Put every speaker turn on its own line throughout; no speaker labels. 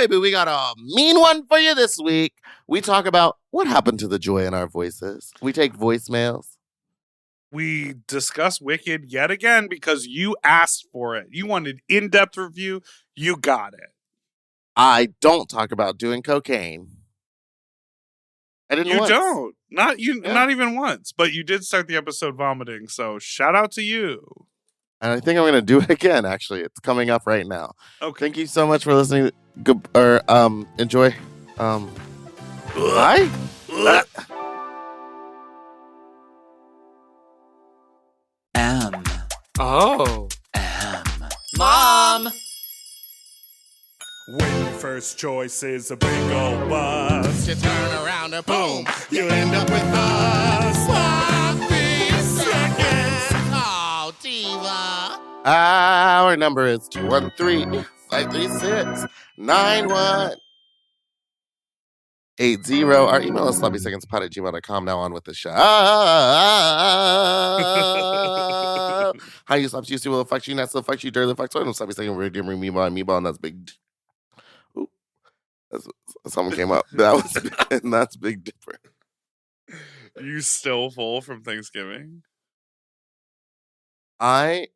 baby, we got a mean one for you this week. We talk about what happened to the joy in our voices. We take voicemails.
We discuss Wicked yet again because you asked for it. You wanted in-depth review. You got it.
I don't talk about doing cocaine. I didn't.
You don't. Not even once. But you did start the episode vomiting. So shout out to you.
And I think I'm going to do it again. Actually, it's coming up right now.
Okay.
Thank you so much for listening. Enjoy. Bye.
Mom!
When your first choice is a big old bus,
You turn around and boom, you end up with us.
sloppy seconds.
Oh, diva. Our number is 213-536-9180. Our email is sloppysecondspod@gmail.com. Now on with the show. How you slops used to will fuck you, not still fuck you, dirty fuck. So I don't sloppy second we're giving meatball, and that's big. Ooh, someone came up. And that's Big Dipper.
You still full from Thanksgiving?
I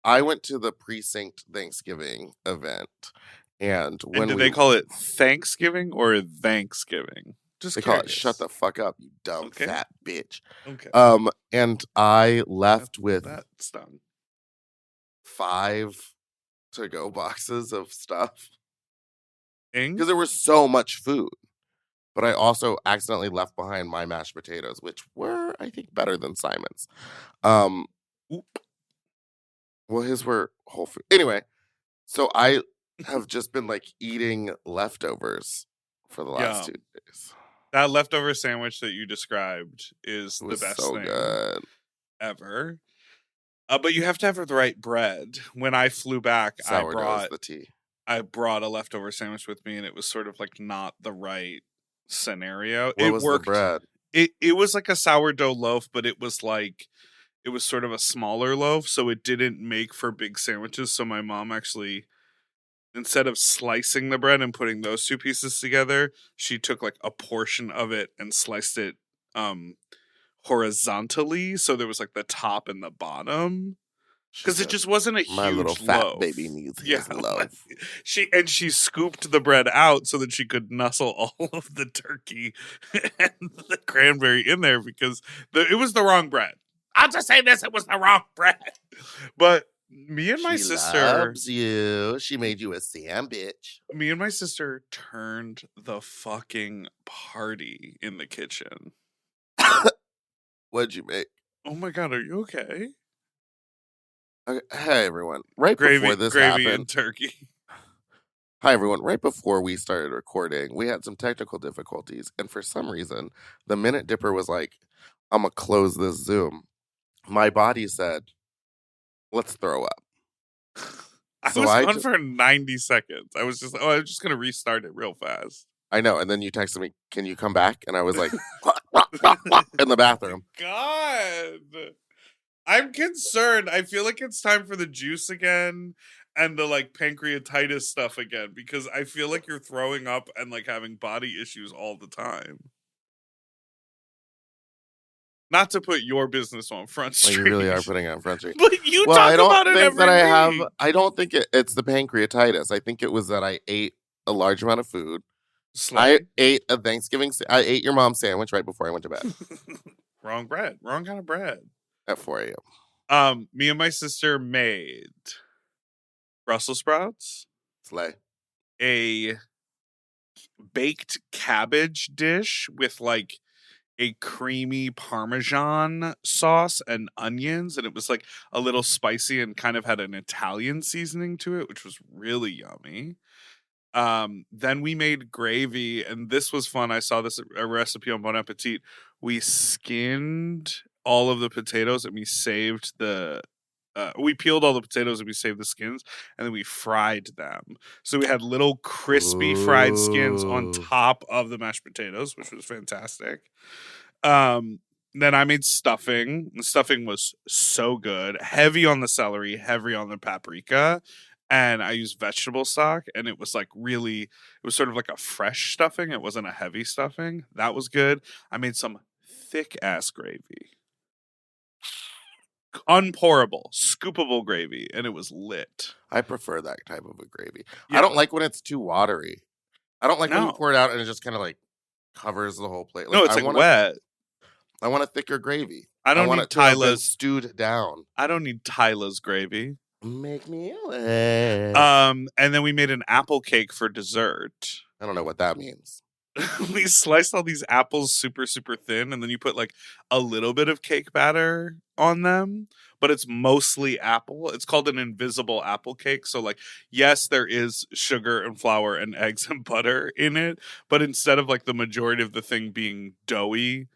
went to the precinct Thanksgiving event, and when
did they call it Thanksgiving or Thanksgiving? Just
they
curious.
call it "Shut the fuck up, you dumb fat bitch."
Okay.
And I left with
that stung.
5 to-go boxes of stuff
Ing?
because there was so much food. But I also accidentally left behind my mashed potatoes, which were, I think, better than Simon's. Well, his were whole food. Anyway, so I have just been like eating leftovers for the last 2 days.
That leftover sandwich that you described is the best
so
thing
good.
ever. But you have to have the right bread. When I flew back,
Sourdough's the tea.
I brought a leftover sandwich with me, and it was sort of like not the right scenario.
What was the bread?
It was like a sourdough loaf, but it was sort of a smaller loaf, so it didn't make for big sandwiches. So my mom actually, instead of slicing the bread and putting those 2 pieces together, she took like a portion of it and sliced it horizontally, so there was like the top and the bottom. Because it just wasn't a huge loaf.
My little fat baby needs his loaf.
She scooped the bread out so that she could nuzzle all of the turkey and the cranberry in there because it was the wrong bread. I'll just say this, it was the wrong bread. But me and my sister
loves you. She made you a sandwich.
Me and my sister turned the fucking party in the kitchen.
What'd you make?
Oh my God, are you okay?
Okay. Hey everyone! Before this
gravy
happened,
and turkey.
Hi everyone! Right before we started recording, we had some technical difficulties, and for some reason, the minute Dipper was like, "I'm gonna close this Zoom," my body said, "Let's throw up."
I was on for 90 seconds. I was just gonna restart it real fast.
I know, and then you texted me, "Can you come back?" And I was like, in the bathroom.
God. I'm concerned. I feel like it's time for the juice again and the like pancreatitis stuff again because I feel like you're throwing up and like having body issues all the time. Not to put your business on Front Street.
Well, you really are putting it on Front Street.
But you talk about it every week.
I don't think it's the pancreatitis. I think it was that I ate a large amount of food. I ate I ate your mom's sandwich right before I went to bed.
Wrong bread. Wrong kind of bread.
At 4 a.m.
Me and my sister made Brussels sprouts.
Slay.
A baked cabbage dish with like a creamy Parmesan sauce and onions. And it was like a little spicy and kind of had an Italian seasoning to it, which was really yummy. Then we made gravy, and this was fun. I saw a recipe on Bon Appetit. We skinned all of the potatoes and we saved we peeled all the potatoes and we saved the skins, and then we fried them. So we had little crispy fried skins on top of the mashed potatoes, which was fantastic. Then I made stuffing. The stuffing was so good. Heavy on the celery, heavy on the paprika. and I used vegetable stock, and it was like really, it was sort of like a fresh stuffing. It wasn't a heavy stuffing. That was good. I made some thick ass gravy, unpourable, scoopable gravy, and it was lit.
I prefer that type of a gravy. I
Yeah,
don't like when it's too watery. I don't like when you
no,
pour it out and it just kind of like covers the whole plate. Like
no, it's like wet.
I want a thicker gravy.
I
I
don't
want
need
it to have been
Tyla's.
stewed down.
I don't need Tyla's gravy.
Make me wet.
And then we made an apple cake for dessert.
I don't know what that means.
We sliced all these apples super, super thin, and then you put like a little bit of cake batter on them, but it's mostly apple. It's called an invisible apple cake. So, like, yes, there is sugar and flour and eggs and butter in it, but instead of like the majority of the thing being doughy,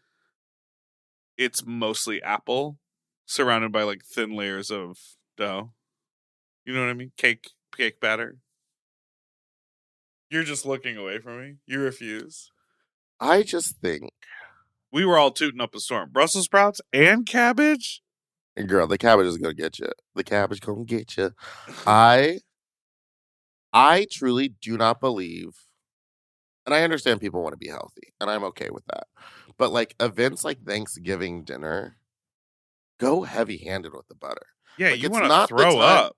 it's mostly apple surrounded by like thin layers of dough. You know what I mean? Cake batter. You're just looking away from me. You refuse.
I just think,
We were all tooting up a storm. Brussels sprouts and cabbage?
girl, the cabbage is gonna get you. The cabbage gonna get you. I truly do not believe, and I understand people want to be healthy, and I'm okay with that. But like events like Thanksgiving dinner, go heavy-handed with the butter.
Yeah,
Like
you
it's
want to
not the
throw
time.
up.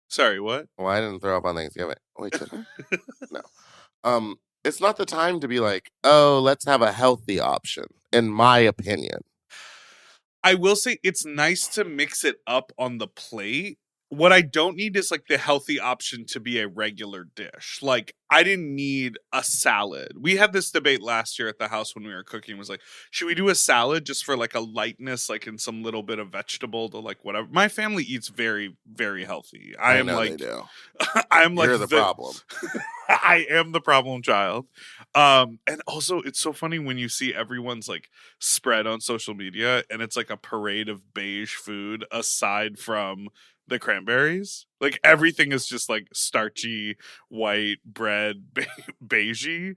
Sorry, what?
Well, I didn't throw up on Thanksgiving. Wait, did I? No. It's not the time to be like, oh, let's have a healthy option, in my opinion.
I will say it's nice to mix it up on the plate. What I don't need is like the healthy option to be a regular dish. Like I didn't need a salad. We had this debate last year at the house when we were cooking. Was like, should we do a salad just for like a lightness, like in some little bit of vegetable to like whatever. My family eats very, very healthy. I am
know
like,
they do.
I'm like
You're the problem.
I am the problem child. And also it's so funny when you see everyone's like spread on social media and it's like a parade of beige food aside from the cranberries. Like everything is just like starchy white bread beigey.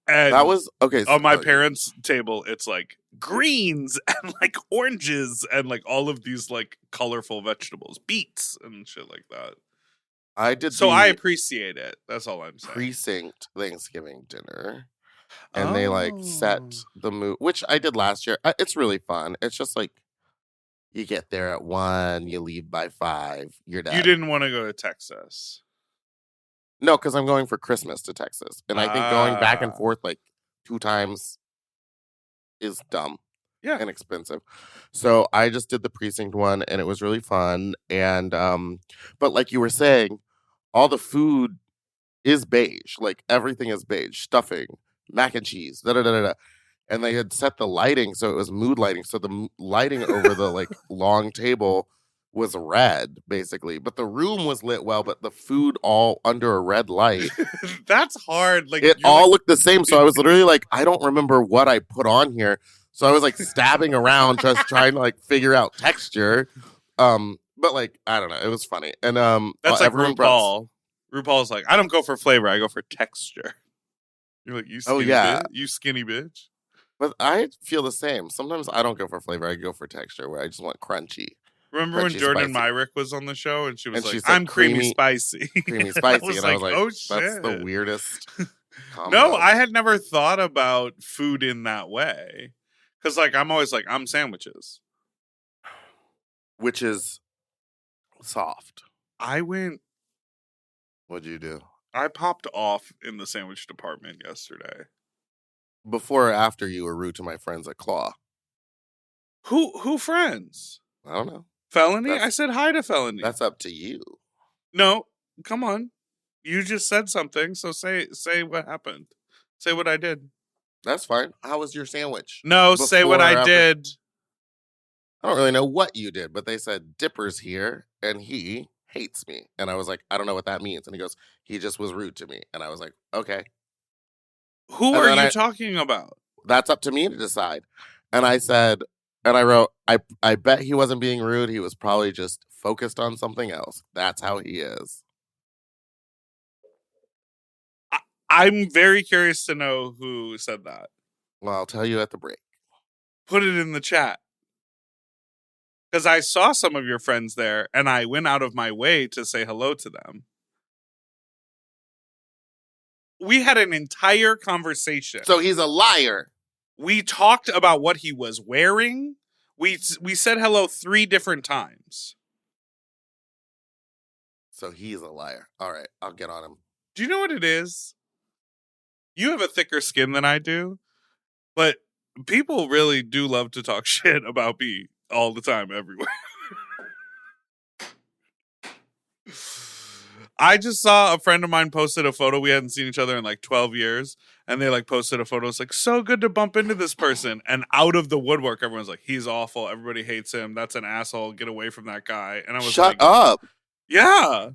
And
That was okay.
on my parents' table, it's like greens and like oranges and like all of these like colorful vegetables, beets and shit like that.
I did
So
the
I appreciate it. That's all I'm saying.
precinct Thanksgiving dinner, and they like set
Oh.
the mood, which I did last year. It's really fun. It's just like you get there at 1, you leave by 5, you're done.
You didn't want to go to Texas.
No, because I'm going for Christmas to Texas, and I think going back and
Ah.
forth like 2 times is dumb.
Yeah.
And expensive. So I just did the precinct one, and it was really fun. And but like you were saying, all the food is beige. Like everything is beige. Stuffing, mac and cheese, da da da da. Da. And they had set the lighting so it was mood lighting. So the lighting over the like long table was red, basically. But the room was lit well, but the food all under a red light.
That's hard. Like
It
you're
all
like,
looked the same. So I was literally like, I don't remember what I put on here. So I was like stabbing around, just trying to like figure out texture. But like, I don't know. It was funny. And
that's like
everyone brought.
RuPaul. RuPaul's like, I don't go for flavor, I go for texture. You're like, you skinny
Oh yeah.
bitch. You skinny bitch.
But I feel the same. Sometimes I don't go for flavor. I go for texture, where I just want crunchy.
Remember when
Crunchy,
Jordan
spicy.
Myrick was on the show and she was
And
like,
she said
I'm creamy
creamy-
spicy.
Creamy
And
spicy.
I was
And
like,
I was like,
oh
that's
shit.
the weirdest combo.
No, I had never thought about food in that way. Because like I'm always like, I'm sandwiches.
Which is soft.
I
What'd you do?
popped off in the sandwich department yesterday.
Before or after you were rude to my friends at Claw?
Who friends?
I don't know.
Felony?
That's-
I said hi to Felony.
That's up to you.
No, come on. You just said something, so say what happened. Say what I did.
That's fine. How was your sandwich?
No, say what
Before or
I
after?
did.
I don't really know what you did, but they said Dipper's here and he hates me. And I was like, I don't know what that means. And he goes, he just was rude to me. And I was like, okay,
Who
And
are
then
you
I-
talking about?
that's up to me to decide. And I said, and I wrote, I bet he wasn't being rude. He was probably just focused on something else. That's how he is.
I'm very curious to know who said that.
Well, I'll tell you at the break.
Put it in the chat. because I saw some of your friends there, and I went out of my way to say hello to them. We had an entire conversation.
So he's a liar.
We talked about what he was wearing. We said hello 3 different times.
So he's a liar. All right, I'll get on him.
Do you know what it is? You have a thicker skin than I do, but people really do love to talk shit about me all the time, everywhere. I just saw a friend of mine posted a photo. We hadn't seen each other in like 12 years. And they like posted a photo. It's like, so good to bump into this person. And out of the woodwork, everyone's like, he's awful. Everybody hates him. That's an asshole. Get away from that guy. And I was
Shut
like,
up.
yeah.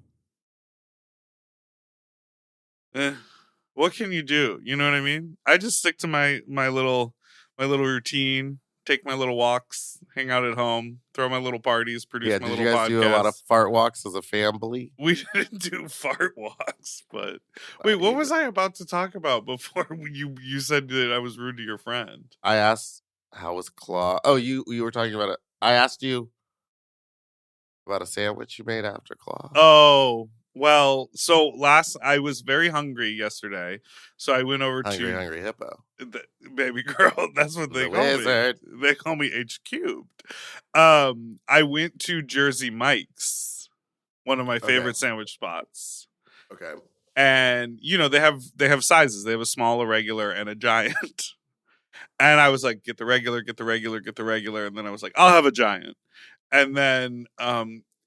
What can you do? You know what I mean? I just stick to my little routine, take my little walks, hang out at home, throw my little parties, produce my
Did
little
you guys
podcasts.
do a lot of fart walks as a family?
We didn't do fart walks, but wait, what was I about to talk about before you said that I was rude to your friend?
I asked, how was Claw? Oh, you were talking about it. I asked you about a sandwich you made after Claw.
Oh, well, so I was very hungry yesterday, so I went over to
Hungry Hippo.
Baby girl. That's what they
The
call
wizard.
me. They call me H cubed. I went to Jersey Mike's, one of my favorite sandwich spots.
Okay.
And they have sizes. They have a small, a regular, and a giant. And I was like, get the regular, get the regular, get the regular, and then I was like, I'll have a giant. And then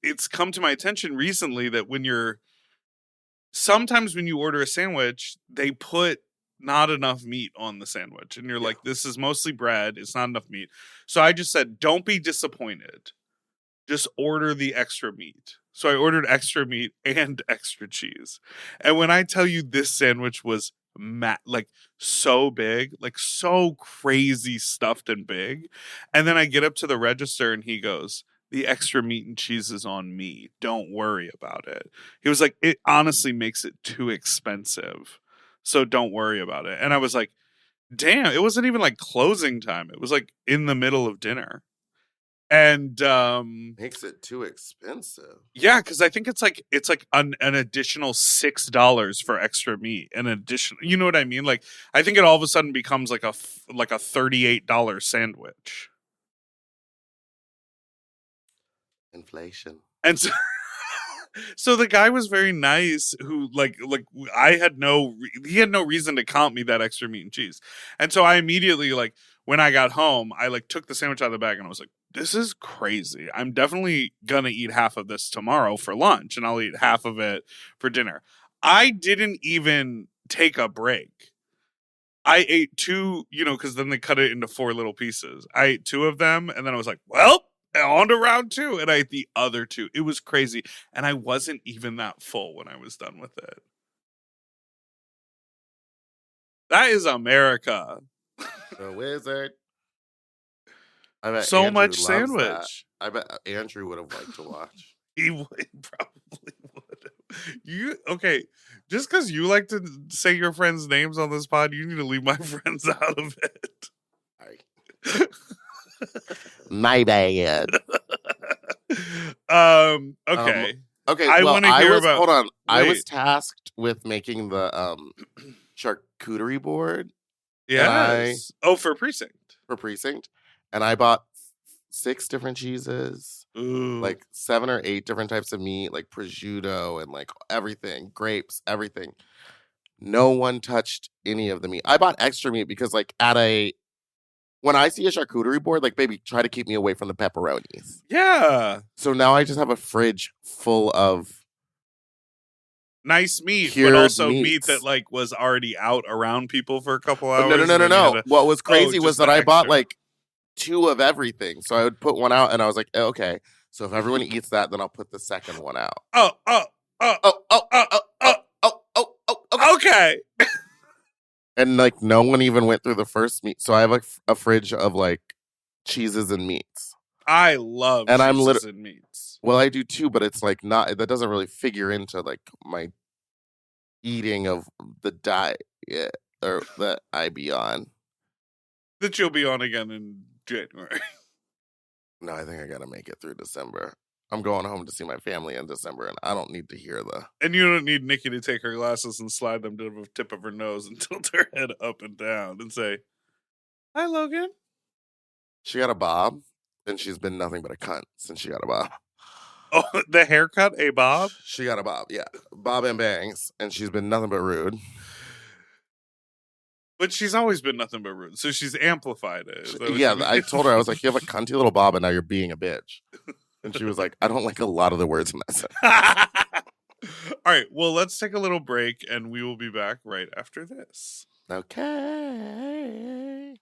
it's come to my attention recently that sometimes when you order a sandwich, they put not enough meat on the sandwich. And you're like, this is mostly bread. It's not enough meat. So I just said, don't be disappointed. Just order the extra meat. So I ordered extra meat and extra cheese. And when I tell you this sandwich was like so big, like so crazy stuffed and big. And then I get up to the register and he goes, the extra meat and cheese is on me. Don't worry about it. He was like, it honestly makes it too expensive. So don't worry about it. And I was like, damn, it wasn't even like closing time. It was like in the middle of dinner. And
makes it too expensive.
Yeah, because I think it's like an additional $6 for extra meat. An additional, you know what I mean? Like I think it all of a sudden becomes like a $38 sandwich.
Inflation.
And so the guy was very nice. Who like he had no reason to count me that extra meat and cheese. And so I immediately when I got home, I took the sandwich out of the bag and I was like, this is crazy. I'm definitely gonna eat half of this tomorrow for lunch and I'll eat half of it for dinner. I didn't even take a break. I ate 2, because then they cut it into 4 little pieces. I ate 2 of them and then I was like, well, on to round 2. And I ate the other 2. It was crazy. And I wasn't even that full when I was done with it. That is America.
The wizard. I bet
so
Andrew
much
loves
sandwich.
That. I bet Andrew would have liked to watch.
He probably would. Okay, just because you like to say your friends' names on this pod, you need to leave my friends out of it.
My bad.
Okay.
Okay.
I want to hear about.
Hold on.
Wait.
I was tasked with making the charcuterie board.
Yes. For precinct.
For precinct, and I bought 6 different cheeses.
Ooh.
Like 7 or 8 different types of meat, like prosciutto and like everything, grapes, everything. No one touched any of the meat. I bought extra meat because when I see a charcuterie board, baby, try to keep me away from the pepperonis.
Yeah.
So now I just have a fridge full of
nice meat, but also meat that was already out around people for a couple hours.
No. What was crazy was that I bought 2 of everything. So I would put one out and I was like, okay. So if everyone eats that, then I'll put the second one out.
Okay.
And no one even went through the first meat. So I have a fridge of cheeses and meats.
I love cheeses and meats.
Well, I do too, but it's not, that doesn't really figure into my eating of the diet or that I be on.
That you'll be on again in January.
No, I think I gotta make it through December. I'm going home to see my family in December, and I don't need to hear the.
And you don't need Nikki to take her glasses and slide them to the tip of her nose and tilt her head up and down and say, "Hi, Logan."
She got a bob, and she's been nothing but a cunt since she got a bob.
Oh, the haircut, a bob?
She got a bob, yeah. Bob and bangs, and she's been nothing but rude.
But she's always been nothing but rude, so she's amplified it. Is that what
Yeah,
you mean?
I told her, I was like, you have a cunty little bob, and now you're being a bitch. And she was like, I don't like a lot of the words in that sentence.
All right, well, let's take a little break, and we will be back right after this.
Okay.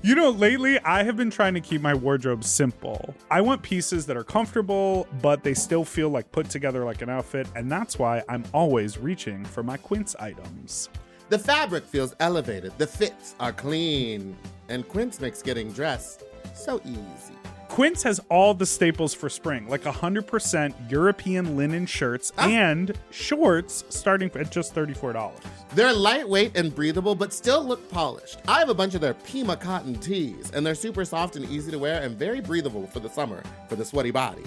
You know, lately I have been trying to keep my wardrobe simple. I want pieces that are comfortable, but they still feel like put together like an outfit, and that's why I'm always reaching for my Quince items.
The fabric feels elevated, the fits are clean, and Quince makes getting dressed so easy.
Quince has all the staples for spring, like 100% European linen shirts and shorts starting at just $34.
They're lightweight and breathable, but still look polished. I have a bunch of their Pima cotton tees, and they're super soft and easy to wear and very breathable for the summer for the sweaty body.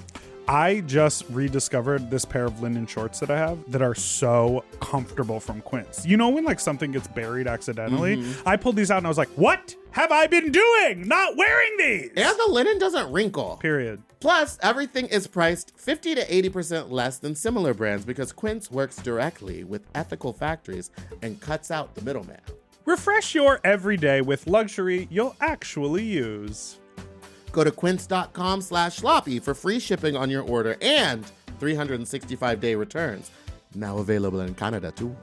I just rediscovered this pair of linen shorts that I have that are so comfortable from Quince. You know when like something gets buried accidentally? I pulled these out and I was like, what have I been doing? Not wearing these!
And the linen doesn't wrinkle.
Period.
Plus, everything is priced 50 to 80% less than similar brands because Quince works directly with ethical factories and cuts out the middleman.
Refresh your everyday with luxury you'll actually use.
Go to quince.com/sloppy for free shipping on your order and 365-day returns. Now available in Canada, too.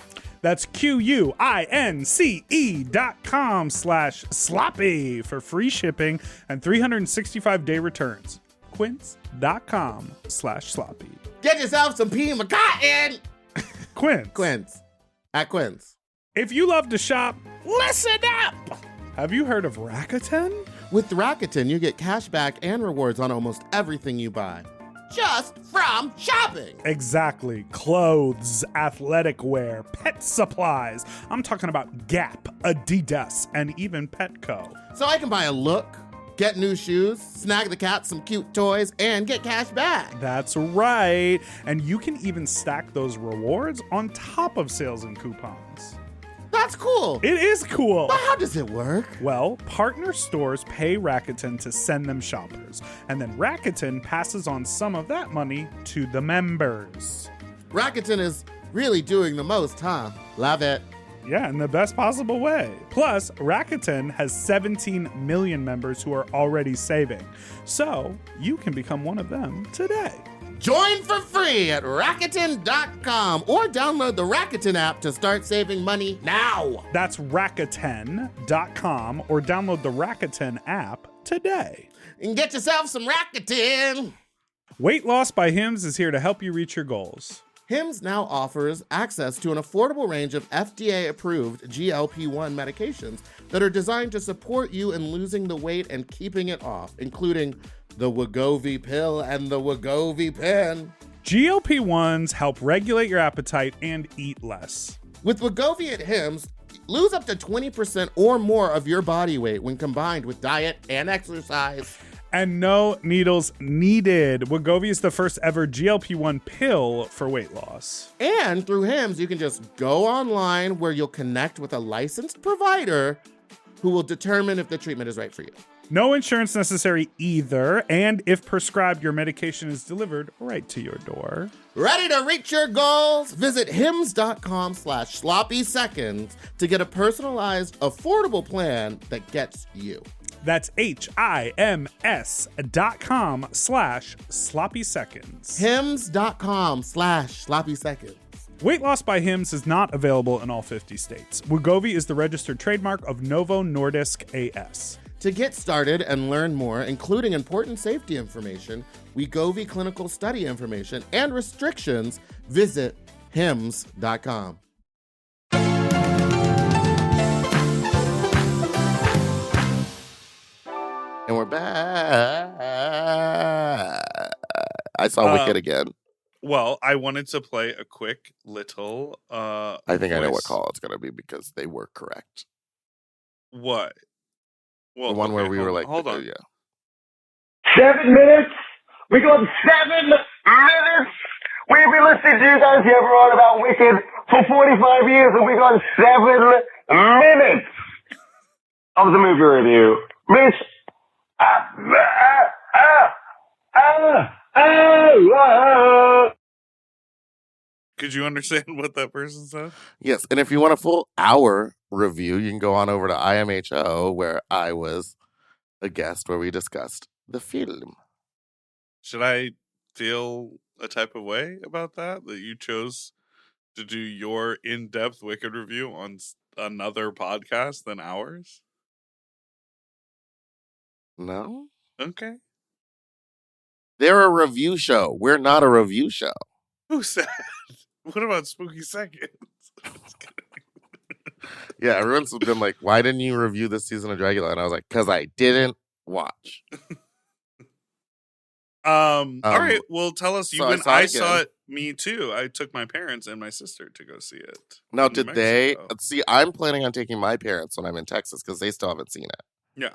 That's QUINCE.com/sloppy for free shipping and 365-day returns. Quince.com/sloppy.
Get yourself some Pima cotton!
Quince.
Quince. At Quince.
If you love to shop, listen up! Have you heard of Rakuten?
With Rakuten, you get cash back and rewards on almost everything you buy. Just from shopping.
Exactly. Clothes, athletic wear, pet supplies. I'm talking about Gap, Adidas, and even Petco.
So I can buy a look, get new shoes, snag the cat some cute toys, and get cash back.
That's right. And you can even stack those rewards on top of sales and coupons.
That's cool.
It is cool.
But how does it work?
Well, partner stores pay Rakuten to send them shoppers, and then Rakuten passes on some of that money to the members.
Rakuten is really doing the most, huh? Love it.
Yeah, in the best possible way. Plus, Rakuten has 17 million members who are already saving. So, you can become one of them today.
Join for free at Rakuten.com or download the Rakuten app to start saving money now.
That's Rakuten.com or download the Rakuten app today.
And get yourself some Rakuten.
Weight Loss by Hims is here to help you reach your goals.
Hims now offers access to an affordable range of FDA-approved GLP-1 medications that are designed to support you in losing the weight and keeping it off, including the Wegovy pill and the Wegovy pen.
GLP-1s help regulate your appetite and eat less.
With Wegovy at Hims, lose up to 20% or more of your body weight when combined with diet and exercise.
And no needles needed. Wegovy is the first ever GLP-1 pill for weight loss.
And through Hims, you can just go online where you'll connect with a licensed provider who will determine if the treatment is right for you.
No insurance necessary either, and if prescribed, your medication is delivered right to your door.
Ready to reach your goals? Visit hims.com/sloppy seconds to get a personalized, affordable plan that gets you.
That's HIMS.com/sloppy seconds.
hims.com/sloppy seconds.
Weight Loss by Hims is not available in all 50 states. Wegovy is the registered trademark of Novo Nordisk AS.
To get started and learn more, including important safety information, Wegovy clinical study information, and restrictions, visit hims.com.
And we're back. I saw Wicked again.
Well, I wanted to play a quick little
I think I know what
voice.
call it's gonna be because they were correct.
What? Well,
The one where
okay,
we were like,
hold on.
yeah.
7 minutes? We got 7 minutes? We've been listening to you guys here on about Wicked for 45 years and we got 7 minutes of the movie review. Miss...
Could you understand what that person said?
Yes, and if you want a full hour review, you can go on over to IMHO, where I was a guest, where we discussed the film.
Should I feel a type of way about that you chose to do your in-depth Wicked review on another podcast than ours?
No?
Okay.
They're a review show. We're not a review show.
Who said? What about Spooky Seconds?
Yeah, everyone's been like, why didn't you review this season of Dragula? And I was like, because I didn't watch.
All right. Well, tell us.
So I saw it again.
Me too. I took my parents and my sister to go see it.
Now,
in
did
New
they
Mexico.
see? I'm planning on taking my parents when I'm in Texas because they still haven't seen it.
Yeah.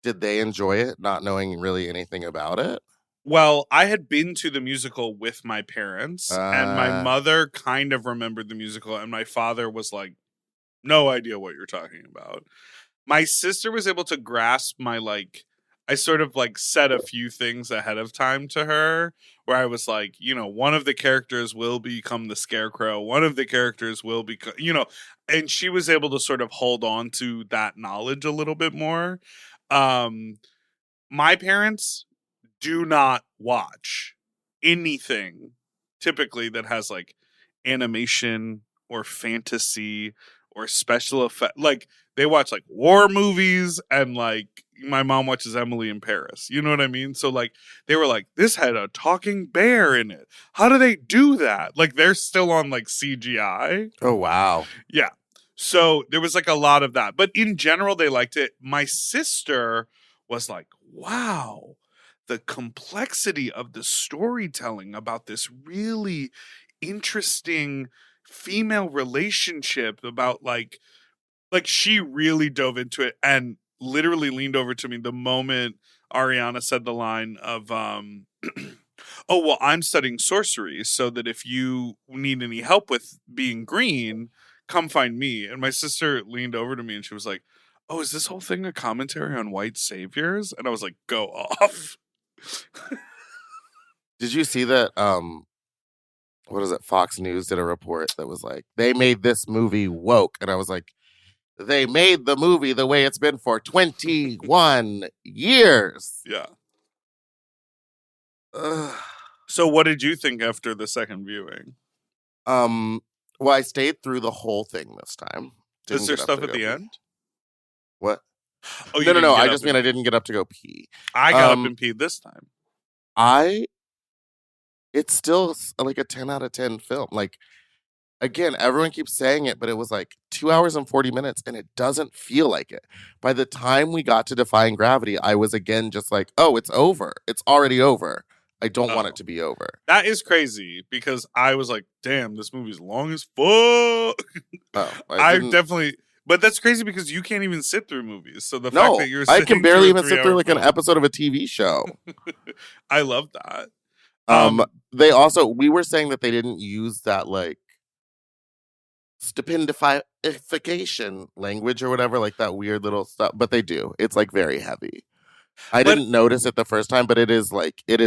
Did they enjoy it, not knowing really anything about it?
Well, I had been to the musical with my parents, and my mother kind of remembered the musical, and my father was like, no idea what you're talking about. My sister was able to grasp my, like, I sort of like said a few things ahead of time to her where I was like, you know, one of the characters will become the Scarecrow. One of the characters will become, you know, and she was able to sort of hold on to that knowledge a little bit more. My parents do not watch anything typically that has like animation or fantasy or special effect. Like they watch like war movies and like my mom watches Emily in Paris. You know what I mean? So like they were like, this had a talking bear in it. How do they do that? Like they're still on like CGI.
Oh, wow.
Yeah. So there was like a lot of that. But in general, they liked it. My sister was like, wow, the complexity of the storytelling about this really interesting female relationship about like she really dove into it and literally leaned over to me the moment Ariana said the line of oh well, I'm studying sorcery so that if you need any help with being green, come find me. And my sister leaned over to me and she was like, oh, is this whole thing a commentary on white saviors? And I was like, go off.
Did you see that? What is it? Fox News did a report that was like, they made this movie woke. And I was like, they made the movie the way it's been for 21 years.
Yeah.
Ugh.
So what did you think after the second viewing?
Well, I stayed through the whole thing this time.
Is there stuff at the end?
What?
Oh,
No. I just mean I didn't get up to go pee.
I got up and peed this time.
It's still like a 10 out of 10 film. Like, again, everyone keeps saying it, but it was like 2 hours and 40 minutes and it doesn't feel like it. By the time we got to Defying Gravity, I was again just like, oh, it's over. It's already over. I don't want it to be over.
That is crazy because I was like, damn, this movie's long as fuck.
Oh,
I definitely, but that's crazy because you can't even sit through movies. So the fact
No,
that you're
I can barely even
sit
sit through like an episode of a TV show.
I love that.
They also, we were saying that they didn't use that like stupendification language or whatever, like that weird little stuff, but they do. It's like very heavy. I didn't notice it the first time, but it is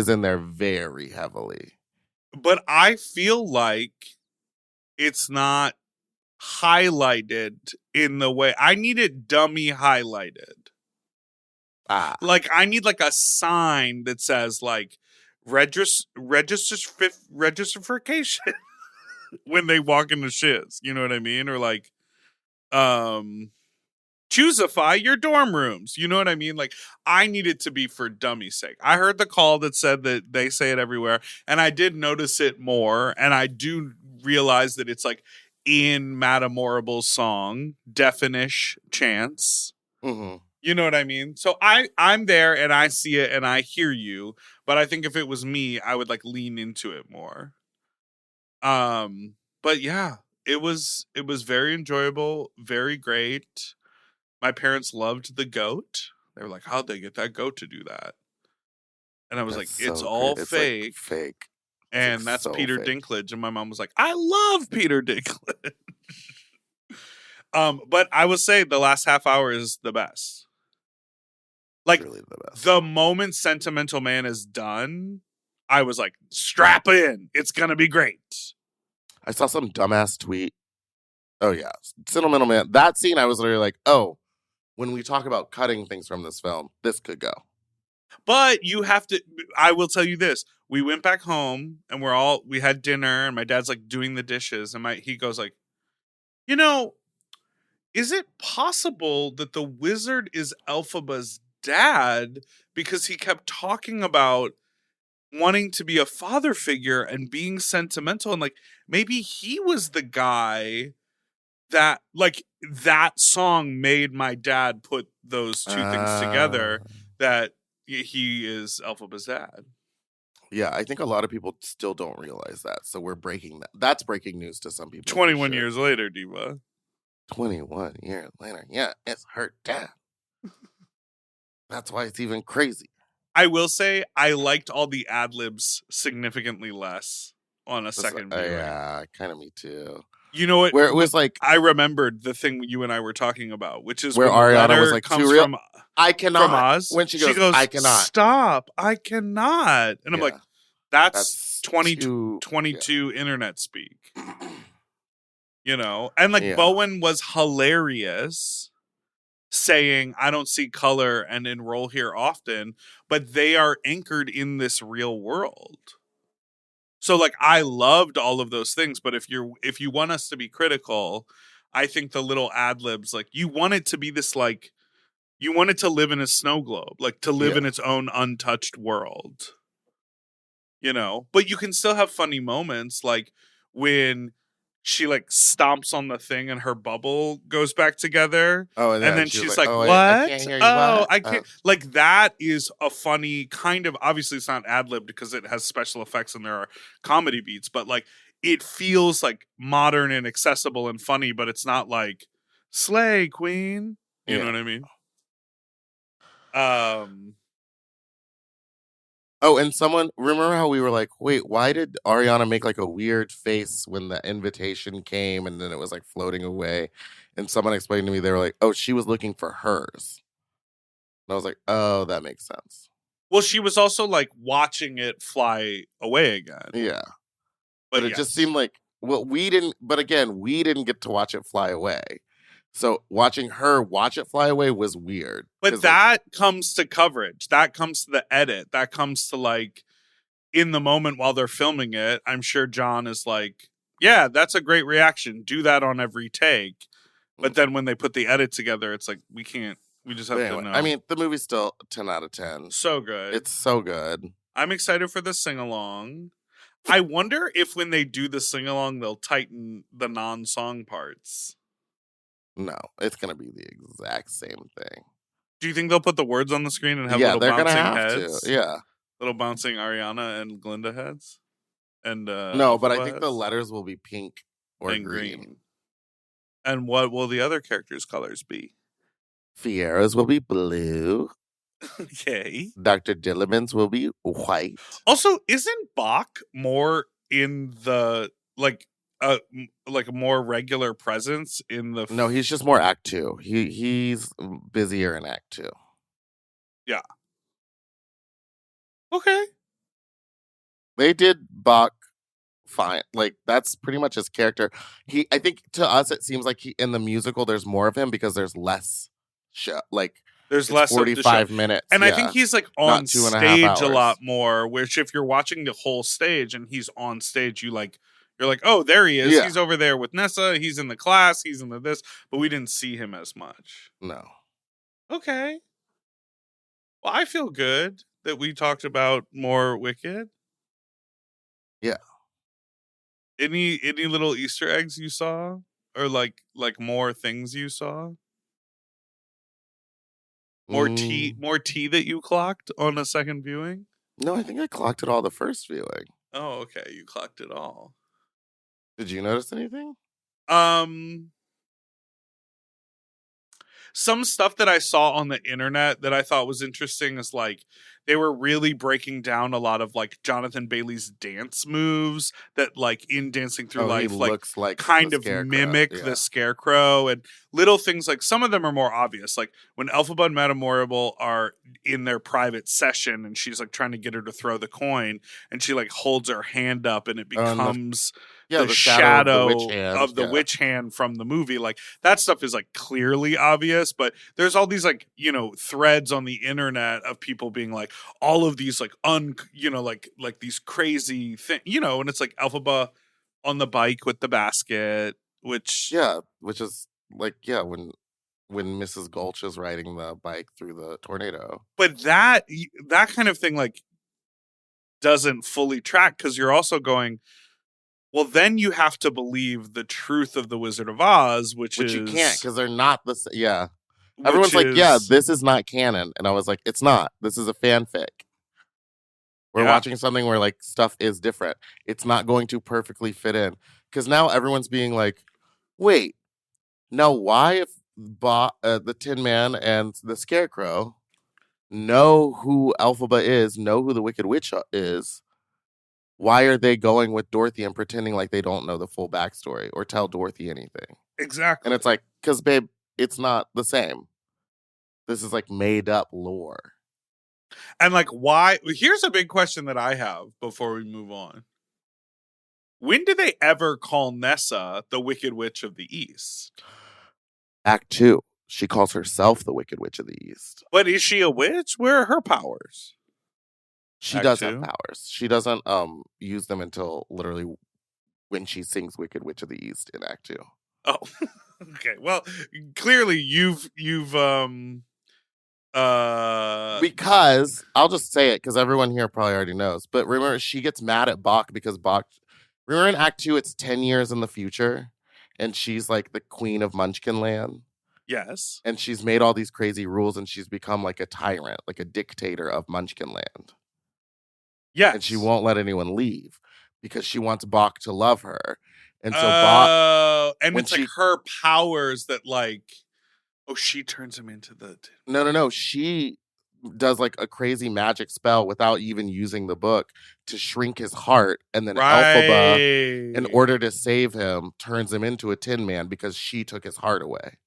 in there very heavily.
But I feel like it's not highlighted in the way I need it dummy highlighted. Like I need like a sign that says like registrification when they walk into shiz. You know what I mean? Or like choosify your dorm rooms. You know what I mean? Like, I need it to be for dummy's sake. I heard the call that said that they say it everywhere, and I did notice it more, and I do realize that it's like in Madame Morrible's song, Deafenish Chance.
Mm-hmm.
You know what I mean? So I'm there and I see it and I hear you, but I think if it was me, I would like lean into it more. But yeah, it was very enjoyable, very great. My parents loved the goat. They were like, "How'd they get that goat to do that?" And I was
That's
like, "It's
so
all
great. It's like
fake."
fake. It's like
And that's
so
Peter
fake.
Dinklage. And my mom was like, "I love Peter Dinklage." But I would say the last half hour is the best. Like
Truly the best.
the moment Sentimental Man is done, I was like, strap in. It's gonna be great.
I saw some dumbass tweet. Oh yeah, Sentimental Man. That scene, I was literally like, oh, when we talk about cutting things from this film, this could go.
But you have to, I will tell you this. We went back home and we had dinner and my dad's like doing the dishes and he goes like, you know, is it possible that the wizard is Elphaba's dad because he kept talking about wanting to be a father figure and being sentimental and like maybe he was the guy that like that song made my dad put those two things together that he is Elphaba's dad.
Yeah, I think a lot of people still don't realize that. So we're breaking that. That's breaking news to some people.
21 years later, Diva.
21 years later. Yeah, it's her dad. That's why it's even crazy.
I will say I liked all the ad libs significantly less on a second viewing.
Yeah, kind of me too.
You know what?
Where it was like
I remembered the thing you and I were talking about, which is
where
when
Ariana was
the
like,
comes
too real.
from
I cannot.
from Oz.
When she goes, I cannot.
Stop! I cannot. And I'm like, that's
22
internet speak. You know, and like Bowen was hilarious, saying, "I don't see color and enroll here often," but they are anchored in this real world. So like I loved all of those things, but if you want us to be critical, I think the little ad libs, like you want it to be this like you want it to live in a snow globe, like to live in its own untouched world. You know, but you can still have funny moments like when she like stomps on the thing and her bubble goes back together.
Oh,
and then she's like,
oh,
what?
I can't hear you. What?
I can't. Like that is a funny kind of, obviously it's not ad lib because it has special effects and there are comedy beats, but like it feels like modern and accessible and funny, but it's not like slay queen. You know what I mean?
Oh, and someone, remember how we were like, wait, why did Ariana make like a weird face when the invitation came and then it was like floating away? And someone explained to me, they were like, oh, she was looking for hers. And I was like, oh, that makes sense.
Well, she was also like watching it fly away again.
Yeah. But it just seemed like, well, we didn't get to watch it fly away. So watching her watch it fly away was weird.
But that comes to coverage. That comes to the edit. That comes to like in the moment while they're filming it. I'm sure John is like, yeah, that's a great reaction. Do that on every take. But then when they put the edit together, it's like, we can't. We just have to know.
I mean, the movie's still 10 out of 10.
So good.
It's so good.
I'm excited for the sing-along. I wonder if when they do the sing-along, they'll tighten the non-song parts.
No, it's going to be the exact same thing.
Do you think they'll put the words on the screen and have little bouncing heads?
Yeah.
Little bouncing Ariana and Glinda heads? And
no, but I think the letters will be pink or green.
And what will the other characters' colors be?
Fiera's will be blue.
Okay.
Dr. Dilliman's will be white.
Also, isn't Bach more in the like a more regular presence in the?
No, he's just more Act 2. He's busier in Act 2.
Yeah. Okay.
They did Bach fine. Like that's pretty much his character. I think to us it seems like in the musical there's more of him because there's less show. Like
there's less
45 minutes.
And I think he's like on stage a lot more, which if you're watching the whole stage and he's on stage, you're like, oh, there he is. Yeah. He's over there with Nessa. He's in the class. He's in this, but we didn't see him as much.
No.
Okay. Well, I feel good that we talked about more Wicked.
Yeah.
Any little Easter eggs you saw? Or like more things you saw? More tea that you clocked on a second viewing?
No, I think I clocked it all the first viewing.
Oh, okay. You clocked it all.
Did you notice anything?
Some stuff that I saw on the internet that I thought was interesting is like they were really breaking down a lot of like Jonathan Bailey's dance moves that like in Dancing Through
He
Life like
looks like
kind
the
of
Scarecrow.
mimic
Yeah.
the Scarecrow, and little things like some of them are more obvious. Like when Elphaba and Metamorable are in their private session and she's like trying to get her to throw the coin and she like holds her hand up and it becomes the shadow of the witch hand from the movie. Like that stuff is like clearly obvious, but there's all these like, you know, threads on the internet of people being like all of these like like these crazy things, you know, and it's like Elphaba on the bike with the basket, which
is like when Mrs. Gulch is riding the bike through the tornado.
But that kind of thing like doesn't fully track because you're also going, well, then you have to believe the truth of the Wizard of Oz, which is
you can't because they're not the same. Yeah, everyone's like, this is not canon, and I was like, it's not. This is a fanfic. We're watching something where like stuff is different. It's not going to perfectly fit in because now everyone's being like, wait, now why if the Tin Man and the Scarecrow know who Elphaba is, know who the Wicked Witch is? Why are they going with Dorothy and pretending like they don't know the full backstory or tell Dorothy anything?
Exactly.
And it's like, because, babe, it's not the same. This is like made up lore.
And like, why? Here's a big question that I have before we move on. When do they ever call Nessa the Wicked Witch of the East?
Act 2. She calls herself the Wicked Witch of the East.
But is she a witch? Where are her powers?
She does have powers. She doesn't use them until literally when she sings Wicked Witch of the East in Act 2.
Oh, okay. Well, clearly you've
because I'll just say it because everyone here probably already knows. But remember, she gets mad at Bach because Bach. Remember in Act 2, it's 10 years in the future, and she's like the queen of Munchkin Land.
Yes.
And she's made all these crazy rules, and she's become like a tyrant, like a dictator of Munchkin Land.
Yes.
And she won't let anyone leave because she wants Bach to love her. And so Bach...
and it's like her powers that like... Oh, she turns him into the...
No. She does like a crazy magic spell without even using the book to shrink his heart. And then Elphaba, in order to save him, turns him into a Tin Man because she took his heart away.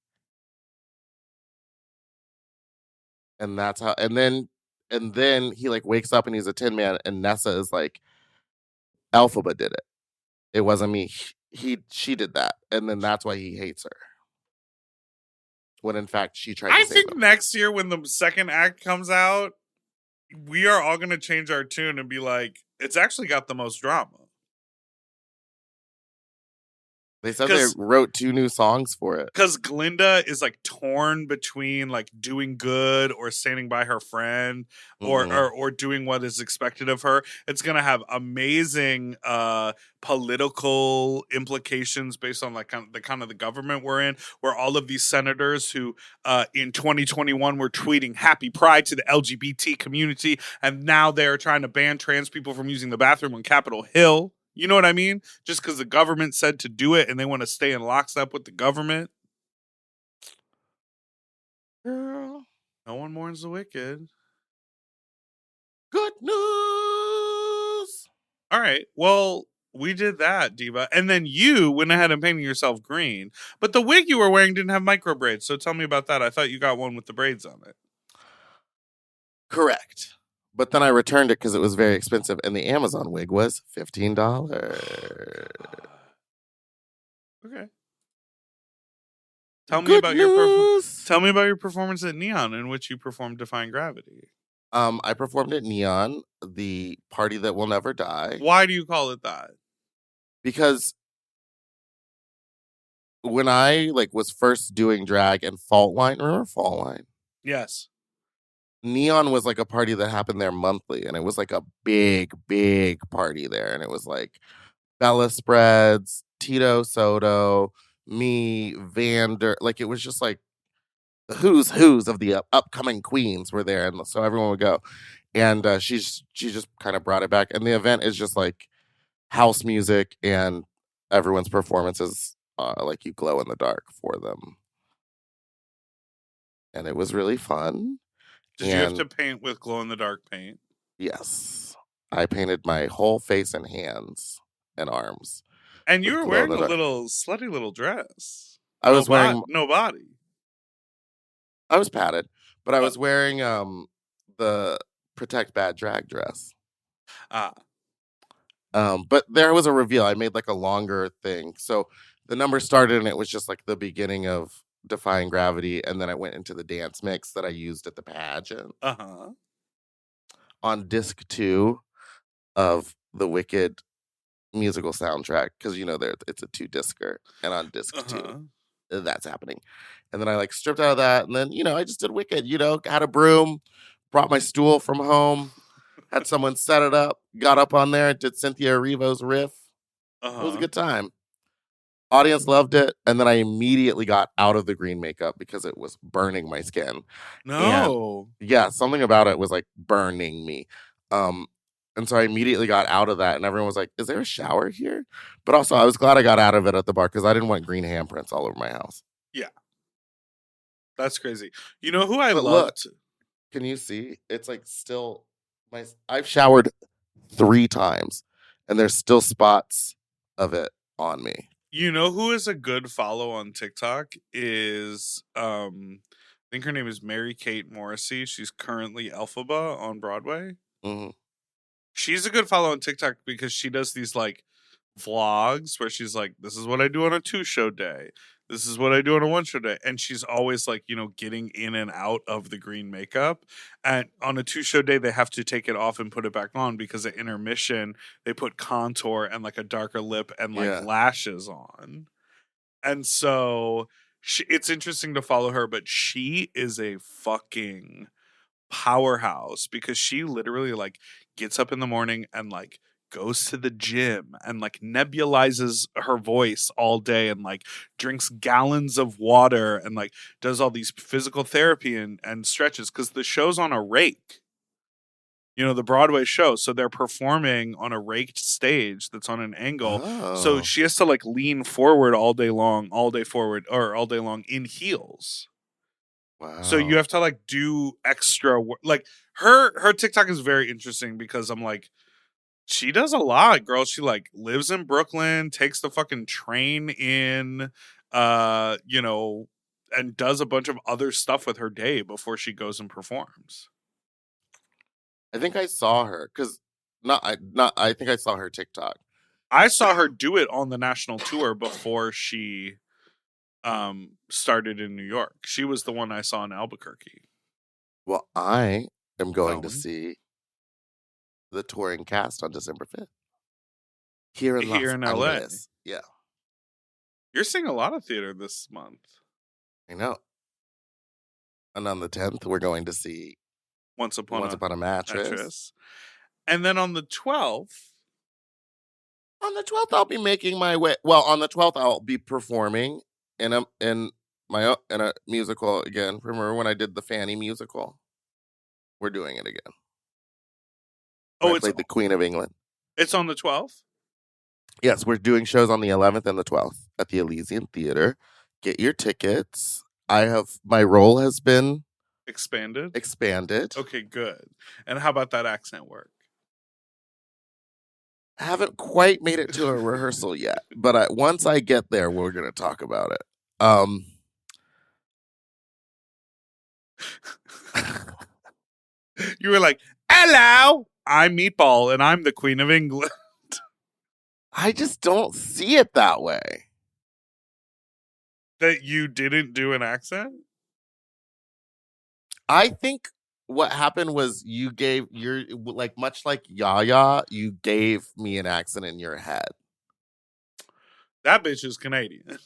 And that's how... And then he like wakes up and he's a Tin Man, and Nessa is like, Elphaba did it. It wasn't me. She did that. And then that's why he hates her. When in fact she tried to save him.
Next year when the second act comes out, we are all going to change our tune and be like, it's actually got the most drama.
They said they wrote 2 new songs for it.
Because Glinda is like torn between like doing good or standing by her friend or doing what is expected of her. It's gonna have amazing political implications based on like kind of the government we're in, where all of these senators who in 2021 were tweeting Happy Pride to the LGBT community, and now they're trying to ban trans people from using the bathroom on Capitol Hill. You know what I mean? Just because the government said to do it and they want to stay in lockstep with the government.
Girl.
No one mourns the wicked.
Good news.
All right. Well, we did that, Diva. And then you went ahead and painted yourself green. But the wig you were wearing didn't have micro braids. So tell me about that. I thought you got one with the braids on it.
Correct. But then I returned it because it was very expensive, and the Amazon wig was $15.
Okay. Tell me about your performance at Neon, in which you performed Defying Gravity.
I performed at Neon, the party that will never die.
Why do you call it that?
Because when I was first doing drag and Fault Line, remember Fault Line?
Yes.
Neon was like a party that happened there monthly, and it was like a big, big party there. And it was like Bella Spreads, Tito Soto, me, Vander. Like it was just like who's of the upcoming queens were there, and so everyone would go. And she just kind of brought it back, and the event is just like house music, and everyone's performances like you glow in the dark for them, and it was really fun.
Did you have
And
to paint with glow in the dark paint?
yes, I painted my whole face and hands and arms
And you
with
were
glow in
wearing
the
a
dark.
little slutty little dress.
I was wearing
No body.
I was padded, but I
Oh.
was wearing the protect bad drag dress.
Ah.
But there was a reveal. I made like a longer thing. So the number started and it was just like the beginning of Defying Gravity, and then I went into the dance mix that I used at the pageant.
Uh-huh.
On disc 2 of the Wicked musical soundtrack, because there it's a 2-discer, and on disc 2 that's happening. And then I like stripped out of that, and then I just did Wicked. Had a broom, brought my stool from home, had someone set it up, got up on there, did Cynthia Erivo's riff. It was a good time. Audience loved it, and then I immediately got out of the green makeup because it was burning my skin.
No.
And yeah, something about it was like burning me. And so I immediately got out of that, and everyone was like, "Is there a shower here?" But also, I was glad I got out of it at the bar because I didn't want green handprints all over my house.
Yeah. That's crazy. You know who I
But
loved?
look, can you see? It's like still I've showered 3 times, and there's still spots of it on me.
You know who is a good follow on TikTok is I think her name is Mary Kate Morrissey. She's currently Elphaba on Broadway.
Mhm.
She's a good follow on TikTok because she does these like vlogs where she's like, this is what I do on a 2-show day. This is what I do on a 1-show day. And she's always like, getting in and out of the green makeup. And on a 2-show day, they have to take it off and put it back on because at intermission, they put contour and like a darker lip and like
Yeah.
lashes on. And so it's interesting to follow her, but she is a fucking powerhouse because she literally like gets up in the morning and like goes to the gym and like nebulizes her voice all day and like drinks gallons of water and like does all these physical therapy and stretches because the show's on a rake. The Broadway show. So they're performing on a raked stage that's on an angle. So
Oh.
she has to like lean forward all day long in heels.
Wow.
So you have to like do extra work. Like her TikTok is very interesting because I'm like, she does a lot, girl. She like lives in Brooklyn, takes the fucking train in, and does a bunch of other stuff with her day before she goes and performs.
I think I saw her because I think I saw her TikTok.
I saw her do it on the national tour before she started in New York. She was the one I saw in Albuquerque.
Well, I am going to see the touring cast on December 5th. Here in Los
LA.
Angeles. Yeah.
You're seeing a lot of theater this month.
I know. And on the 10th, we're going to see
Once Upon
a Mattress.
And then on the 12th.
On the 12th, I'll be making my way. Well, on the 12th, I'll be performing in a musical again. Remember when I did the Fanny musical? We're doing it again. I played the Queen of England.
It's on the 12th?
Yes, we're doing shows on the 11th and the 12th at the Elysian Theater. Get your tickets. My role has been
expanded.
Okay,
good. And how about that accent work?
I haven't quite made it to a rehearsal yet, but once I get there, we're going to talk about it.
You were like, hello, I'm Meatball, and I'm the Queen of England.
I just don't see it that way.
That you didn't do an accent?
I think what happened was you gave much like Yaya, you gave me an accent in your head.
That bitch is Canadian.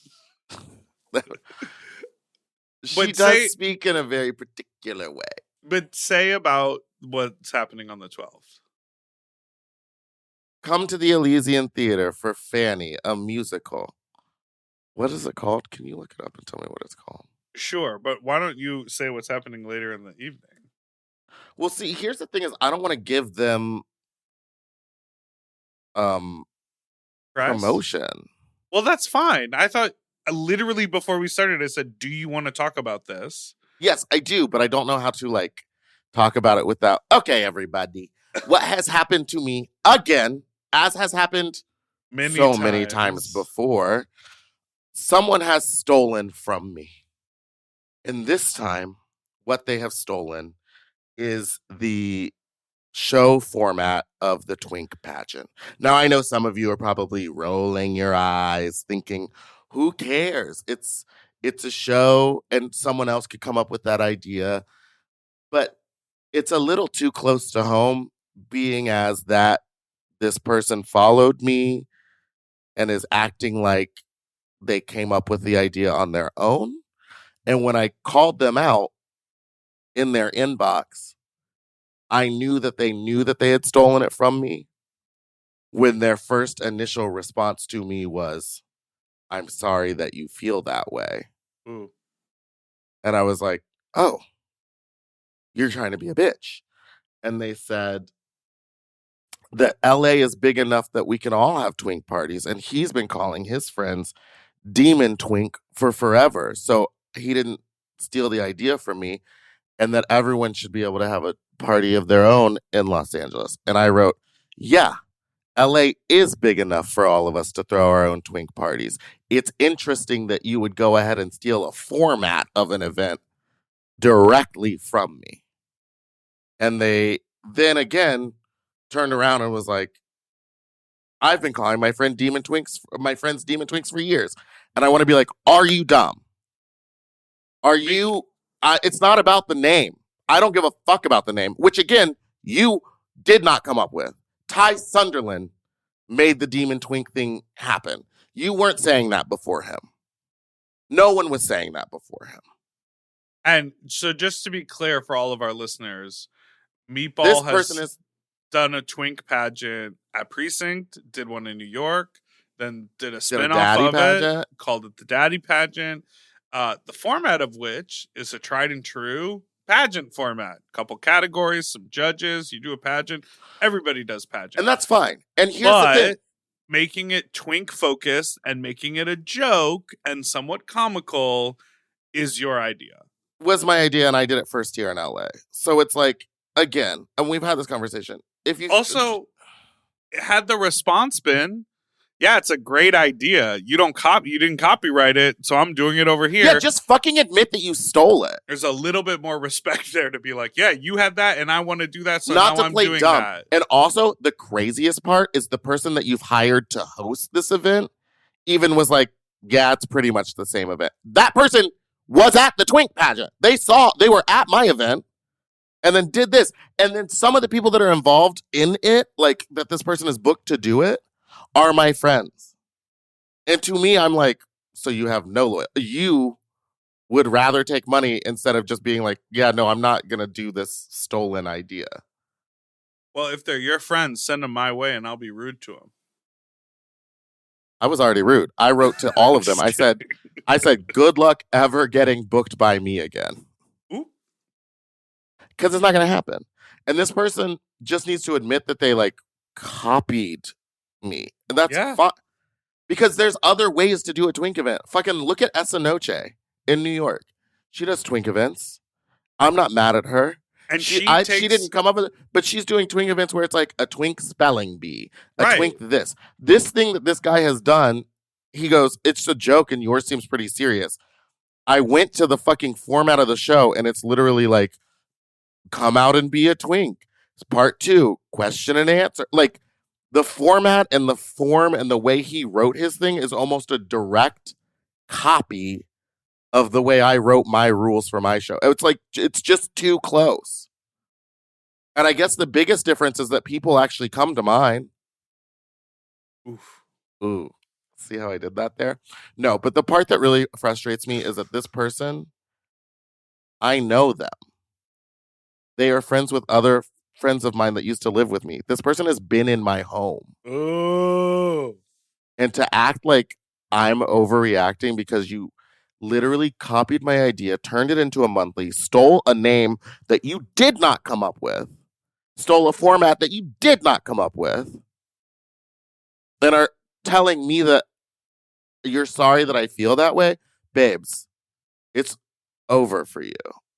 She does speak in a very particular way.
But say about what's happening on the 12th.
Come to the Elysian Theater for Fanny, a musical. What is it called? Can you look it up and tell me what it's called?
Sure, but why don't you say what's happening later in the evening?
Well, see, here's the thing: is I don't want to give them um
Press?
promotion.
Well, that's fine. I thought literally before we started, I said, "Do you want to talk about this?"
Yes, I do, but I don't know how to like talk about it without. Okay, everybody, what has happened to me again, as has happened many times before? Someone has stolen from me, and this time, what they have stolen is the show format of the Twink pageant. Now, I know some of you are probably rolling your eyes, thinking, "Who cares? It's a show, and someone else could come up with that idea." But it's a little too close to home, being as that this person followed me and is acting like they came up with the idea on their own. And when I called them out in their inbox, I knew that they had stolen it from me when their first initial response to me was, "I'm sorry that you feel that way."
Ooh.
And I was like, "Oh, you're trying to be a bitch." And they said that LA is big enough that we can all have twink parties. And he's been calling his friends Demon Twink for forever. So he didn't steal the idea from me, and that everyone should be able to have a party of their own in Los Angeles. And I wrote, "Yeah, LA is big enough for all of us to throw our own twink parties. It's interesting that you would go ahead and steal a format of an event directly from me." And they then again turned around and was like, "I've been calling my friends Demon Twinks for years." And I want to be like, "Are you dumb? Are you, it's not about the name. I don't give a fuck about the name," which again, you did not come up with. Ty Sunderland made the Demon Twink thing happen. You weren't saying that before him. No one was saying that before him.
And so just to be clear for all of our listeners, Meatball
This person is
done a twink pageant at Precinct, did one in New York, then did a
a
spin-off
daddy
of
pageant.
it, called it the Daddy Pageant, the format of which is a tried and true pageant format. Couple categories, some judges, you do a pageant. Everybody does pageant.
And that's fine. And here's the thing.
Making it twink focused and making it a joke and somewhat comical is your idea.
Was my idea, and I did it first here in LA. So it's like, again, and we've had this conversation. If you
also had the response been, "Yeah, it's a great idea. You didn't copyright it, so I'm doing it over here."
Yeah, just fucking admit that you stole it.
There's a little bit more respect there to be like, "Yeah, you had that, and I want to do that, so
Not
now
to
I'm
play
doing
dumb.
that."
And also, the craziest part is the person that you've hired to host this event even was like, "Yeah, it's pretty much the same event." That person was at the Twink pageant. They were at my event and then did this. And then some of the people that are involved in it, like that this person is booked to do it, are my friends. And to me, I'm like, so you have no loyalty. You would rather take money instead of just being like, "Yeah, no, I'm not going to do this stolen idea."
Well, if they're your friends, send them my way, and I'll be rude to them.
I was already rude. I wrote to all of them. I said, "Good luck ever getting booked by me again." Because it's not going to happen. And this person just needs to admit that they like copied me. And that's fine. Because there's other ways to do a twink event. Fucking look at Essa Noche in New York. She does twink events. I'm not mad at her.
And she
didn't come up with it, but she's doing twink events where it's like a twink spelling bee, a twink this. This thing that this guy has done, he goes, "It's a joke and yours seems pretty serious." I went to the fucking format of the show and it's literally like, "Come out and be a twink. It's part 2, question and answer." Like the format and the form and the way he wrote his thing is almost a direct copy of the way I wrote my rules for my show. It's like, it's just too close. And I guess the biggest difference is that people actually come to mine. Ooh. See how I did that there? No, but the part that really frustrates me is that this person, I know them. They are friends with other friends of mine that used to live with me. This person has been in my home.
Oh.
And to act like I'm overreacting because you literally copied my idea, turned it into a monthly, stole a name that you did not come up with, stole a format that you did not come up with, and are telling me that you're sorry that I feel that way? Babes, it's over for you.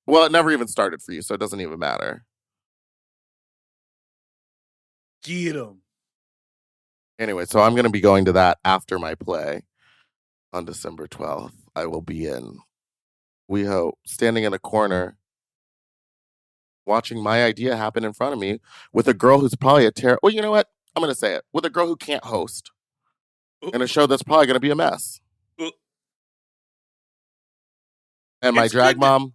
Well, it never even started for you, so it doesn't even matter.
Get 'em.
Anyway, so I'm going to be going to that after my play on December 12th. I will be in WeHo, standing in a corner, watching my idea happen in front of me with a girl who's probably a well, you know what? I'm going to say it. With a girl who can't host in a show that's probably going to be a mess. And my drag mom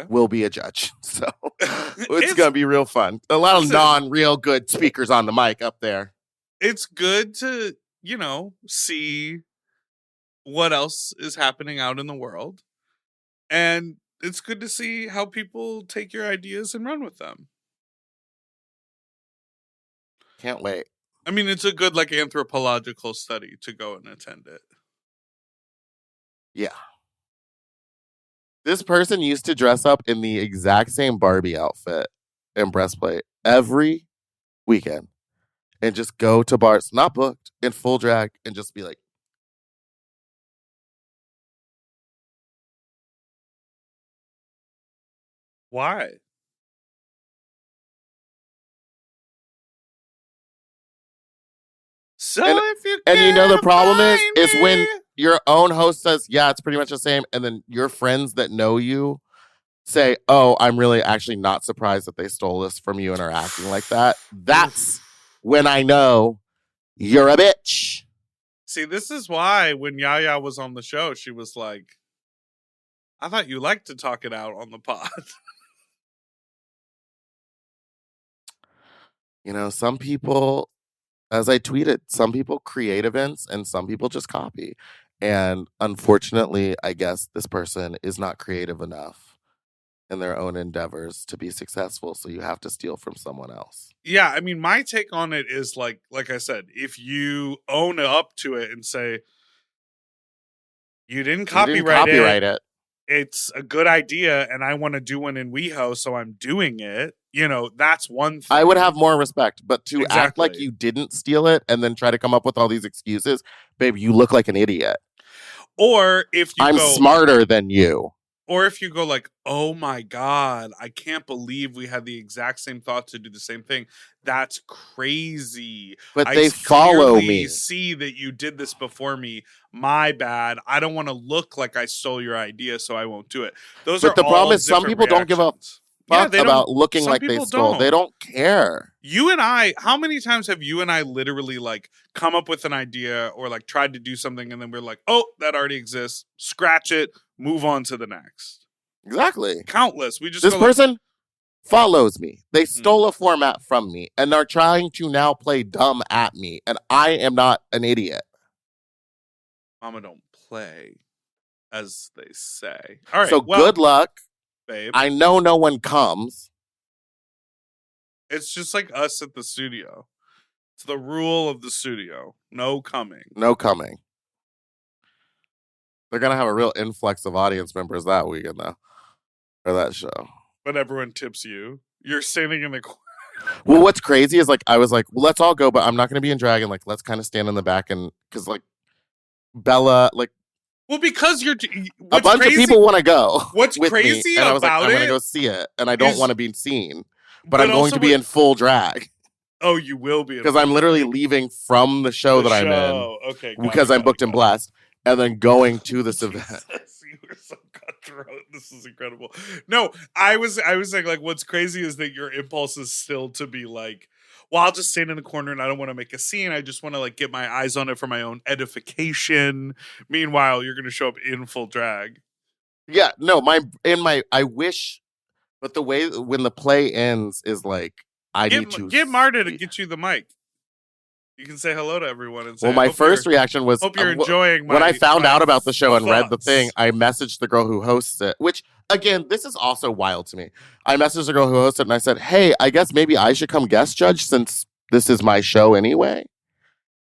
will be a judge. So it's going to be real fun. A lot of non-real good speakers on the mic up there.
It's good to, see what else is happening out in the world. And it's good to see how people take your ideas and run with them.
Can't wait.
I mean, it's a good anthropological study to go and attend it.
Yeah. This person used to dress up in the exact same Barbie outfit and breastplate every weekend and just go to bars, not booked, in full drag, and just be like,
why? So
and you know the problem is when your own host says, yeah, it's pretty much the same, and then your friends that know you say, oh, I'm really actually not surprised that they stole this from you and are acting like that. That's when I know you're a bitch.
See, this is why when Yaya was on the show, she was like, I thought you liked to talk it out on the pod.
Some people, as I tweeted, some people create events and some people just copy. And unfortunately, I guess this person is not creative enough in their own endeavors to be successful. So you have to steal from someone else.
Yeah, I mean, my take on it is like I said, if you own up to it and say, you didn't copyright it, it's a good idea, and I want to do one in WeHo, so I'm doing it. That's one thing.
I would have more respect, but to act like you didn't steal it and then try to come up with all these excuses, babe, you look like an idiot.
Or if you
I'm smarter than you.
Or if you go like, oh my God, I can't believe we had the exact same thought to do the same thing. That's crazy.
But they follow me.
See that you did this before me. My bad. I don't want to look like I stole your idea, so I won't do it.
But the problem is some people don't give a fuck about looking like they stole. They don't care.
You and I, how many times have you and I literally come up with an idea or tried to do something and then we're like, oh, that already exists. Scratch it. Move on to the next.
Exactly.
Countless. We just
this person follows me. They stole a format from me and are trying to now play dumb at me. And I am not an idiot.
Mama don't play, as they say. All right.
So good luck,
babe.
I know no one comes.
It's just like us at the studio. It's the rule of the studio. No coming.
No coming. They're going to have a real influx of audience members that weekend, though. Or that show.
But everyone tips you. You're standing in the corner.
Well, what's crazy is I was like, well, let's all go, but I'm not going to be in drag. And let's kind of stand in the back. And because Bella,
well, because you're
a bunch of people want to go.
What's crazy about
I was like, I'm going to go see it. And I don't want to be seen. But I'm going to be in full drag.
Oh, you will be.
Because I'm literally leaving from the show that I'm in.
Okay.
Because I'm booked and blessed. And then going to this event.
You were so cutthroat. This is incredible. No, I was saying what's crazy is that your impulse is still to be well, I'll just stand in the corner and I don't want to make a scene. I just want to get my eyes on it for my own edification. Meanwhile, you're going to show up in full drag.
Yeah, no, I wish, but the way when the play ends is I need to
get Marta to get you the mic. You can say hello to everyone and say,
well, my first reaction was,
hope you're enjoying
when I found out about the show and
thoughts.
read the thing, I messaged the girl who hosts it, which, again, this is also wild to me. I messaged the girl who hosts it and I said, hey, I guess maybe I should come guest judge since this is my show anyway.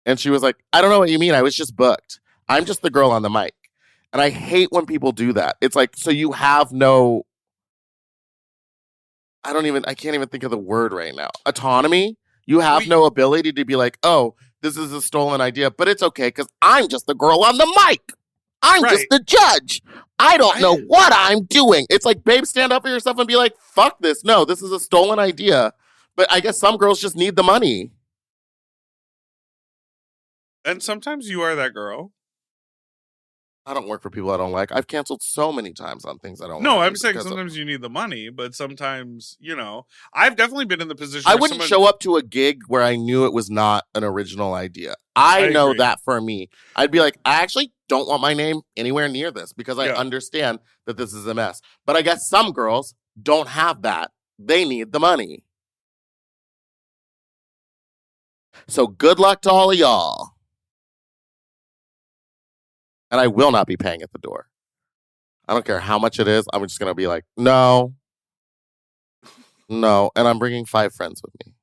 And she was like, I don't know what you mean. I was just booked. I'm just the girl on the mic. And I hate when people do that. It's like, so you have no, I can't even think of the word right now. Autonomy. You have no ability to be like, oh, this is a stolen idea, but it's okay because I'm just the girl on the mic. I'm just the judge. I don't know what I'm doing. It's like, babe, stand up for yourself and be like, fuck this. No, this is a stolen idea. But I guess some girls just need the money.
And sometimes you are that girl.
I don't work for people I don't like. I've canceled so many times on things I don't like.
No, I'm saying sometimes you need the money, but sometimes, I've definitely been in the position.
I wouldn't show up to a gig where I knew it was not an original idea. I know
agree.
that for me. I'd be like, I actually don't want my name anywhere near this because I understand that this is a mess. But I guess some girls don't have that. They need the money. So good luck to all of y'all. And I will not be paying at the door. I don't care how much it is. I'm just going to be like, no. And I'm bringing 5 friends with me.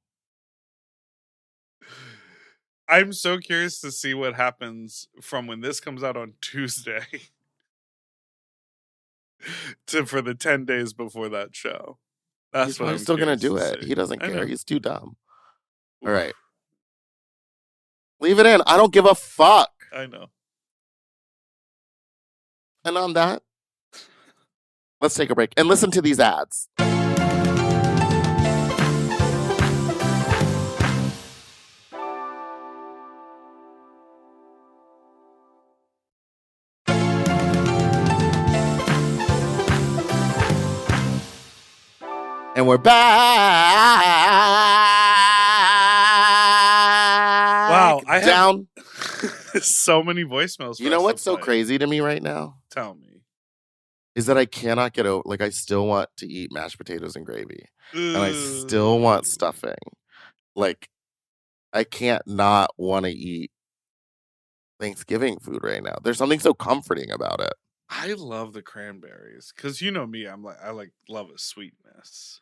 I'm so curious to see what happens from when this comes out on Tuesday for the 10 days before that show. That's what I'm
still going to do
curious
it.
see.
He doesn't care. He's too dumb. All right. Leave it in. I don't give a fuck.
I know.
And on that, let's take a break and listen to these ads. And we're back.
Wow, I
have
so many voicemails.
You know what's so crazy to me right now?
Tell me.
Is that I cannot get over, I still want to eat mashed potatoes and gravy. And I still want stuffing. I can't not want to eat Thanksgiving food right now. There's something so comforting about it.
I love the cranberries because you know me, I love a sweetness.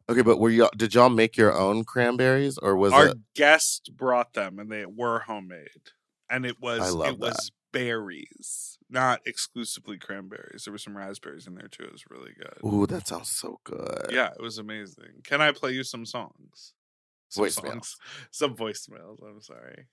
Okay, but did y'all make your own cranberries or was
our guest brought them and they were homemade, and it was
that.
Berries, not exclusively cranberries. There were some raspberries in there too. It was really good.
Ooh, that sounds so good.
Yeah, it was amazing. Can I play you some songs? Some voicemails. I'm sorry.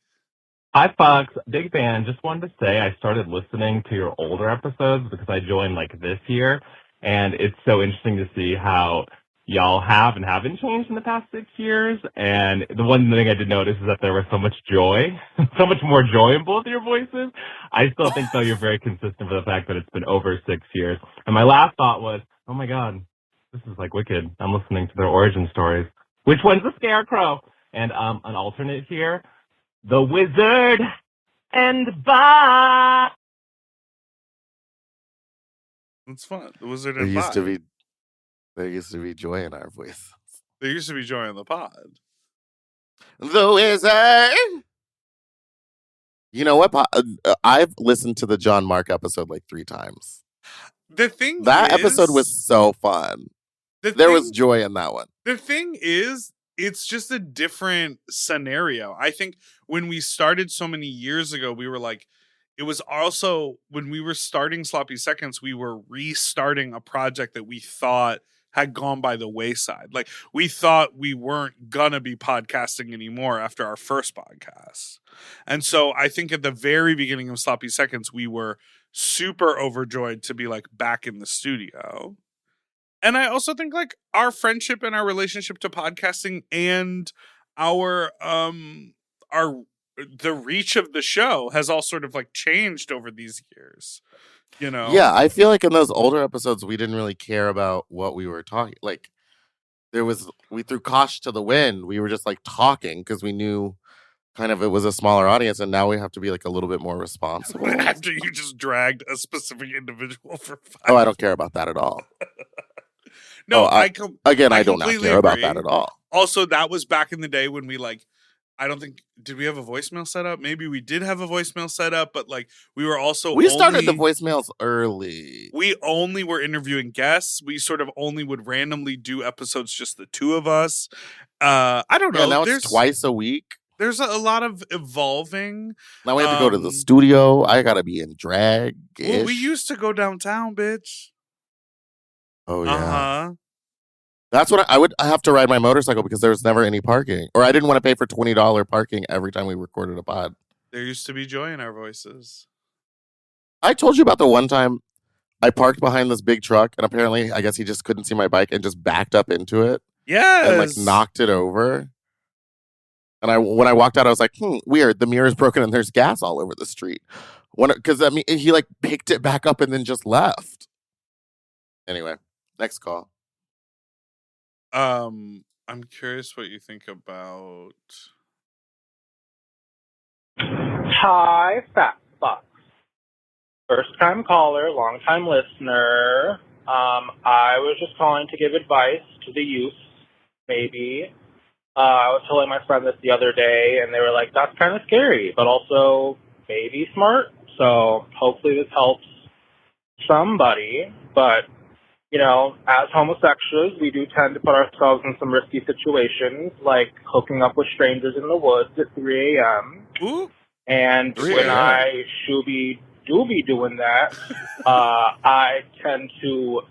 Hi, Fox. Big fan. Just wanted to say I started listening to your older episodes because I joined this year, and it's so interesting to see how y'all have and haven't changed in the past 6 years. And the one thing I did notice is that there was so much joy, so much more joy in both your voices. I still think, though, you're very consistent for the fact that it's been over 6 years. And my last thought was, oh my God, this is wicked. I'm listening to their origin stories. Which one's the Scarecrow? And an alternate here, the Wizard and Bob.
It's fun. The Wizard and Bob.
There used to be joy in our voice.
There used to be joy in the pod.
The Wizard. You know what? I've listened to the John Mark episode 3 times. That episode was so fun. There was joy in that one.
The thing is, it's just a different scenario. I think when we started so many years ago, we were it was also when we were starting Sloppy Seconds, we were restarting a project that we thought had gone by the wayside. We thought we weren't gonna be podcasting anymore after our first podcast. And so I think at the very beginning of Sloppy Seconds, we were super overjoyed to be back in the studio. And I also think our friendship and our relationship to podcasting and our the reach of the show has all sort of changed over these years.
Yeah, I feel in those older episodes we didn't really care about what we were talking. We threw caution to the wind. We were just talking because we knew kind of it was a smaller audience, and now we have to be a little bit more responsible.
After you just dragged a specific individual for 5
I don't care about that at all.
No, I
do not care about that at all.
Also, that was back in the day when we I don't think, did we have a voicemail set up? Maybe we did have a voicemail set up, but we were also
started the voicemails early.
We only were interviewing guests. We sort of only would randomly do episodes, just the two of us. I don't know.
Yeah, now it's twice a week.
There's a lot of evolving.
Now we have to go to the studio. I gotta be in drag.
Well, we used to go downtown, bitch.
Oh yeah.
Uh-huh.
That's what I would have to ride my motorcycle because there was never any parking. Or I didn't want to pay for $20 parking every time we recorded a pod.
There used to be joy in our voices.
I told you about the one time I parked behind this big truck and apparently I guess he just couldn't see my bike and just backed up into it.
Yes.
And like knocked it over. And when I walked out, I was like, weird. The mirror's broken and there's gas all over the street. Because I mean, he like picked it back up and then just left. Anyway, next call.
I'm curious what you think about.
Hi, Fat Fox. First time caller, long time listener. I was just calling to give advice to the youth, maybe. I was telling my friend this the other day, and they were like, that's kind of scary, but also maybe smart. So hopefully this helps somebody. But, you know, as homosexuals, we do tend to put ourselves in some risky situations, like hooking up with strangers in the woods at 3 a.m.
Ooh.
And
3
when
a.m.
I do be doing that, I tend to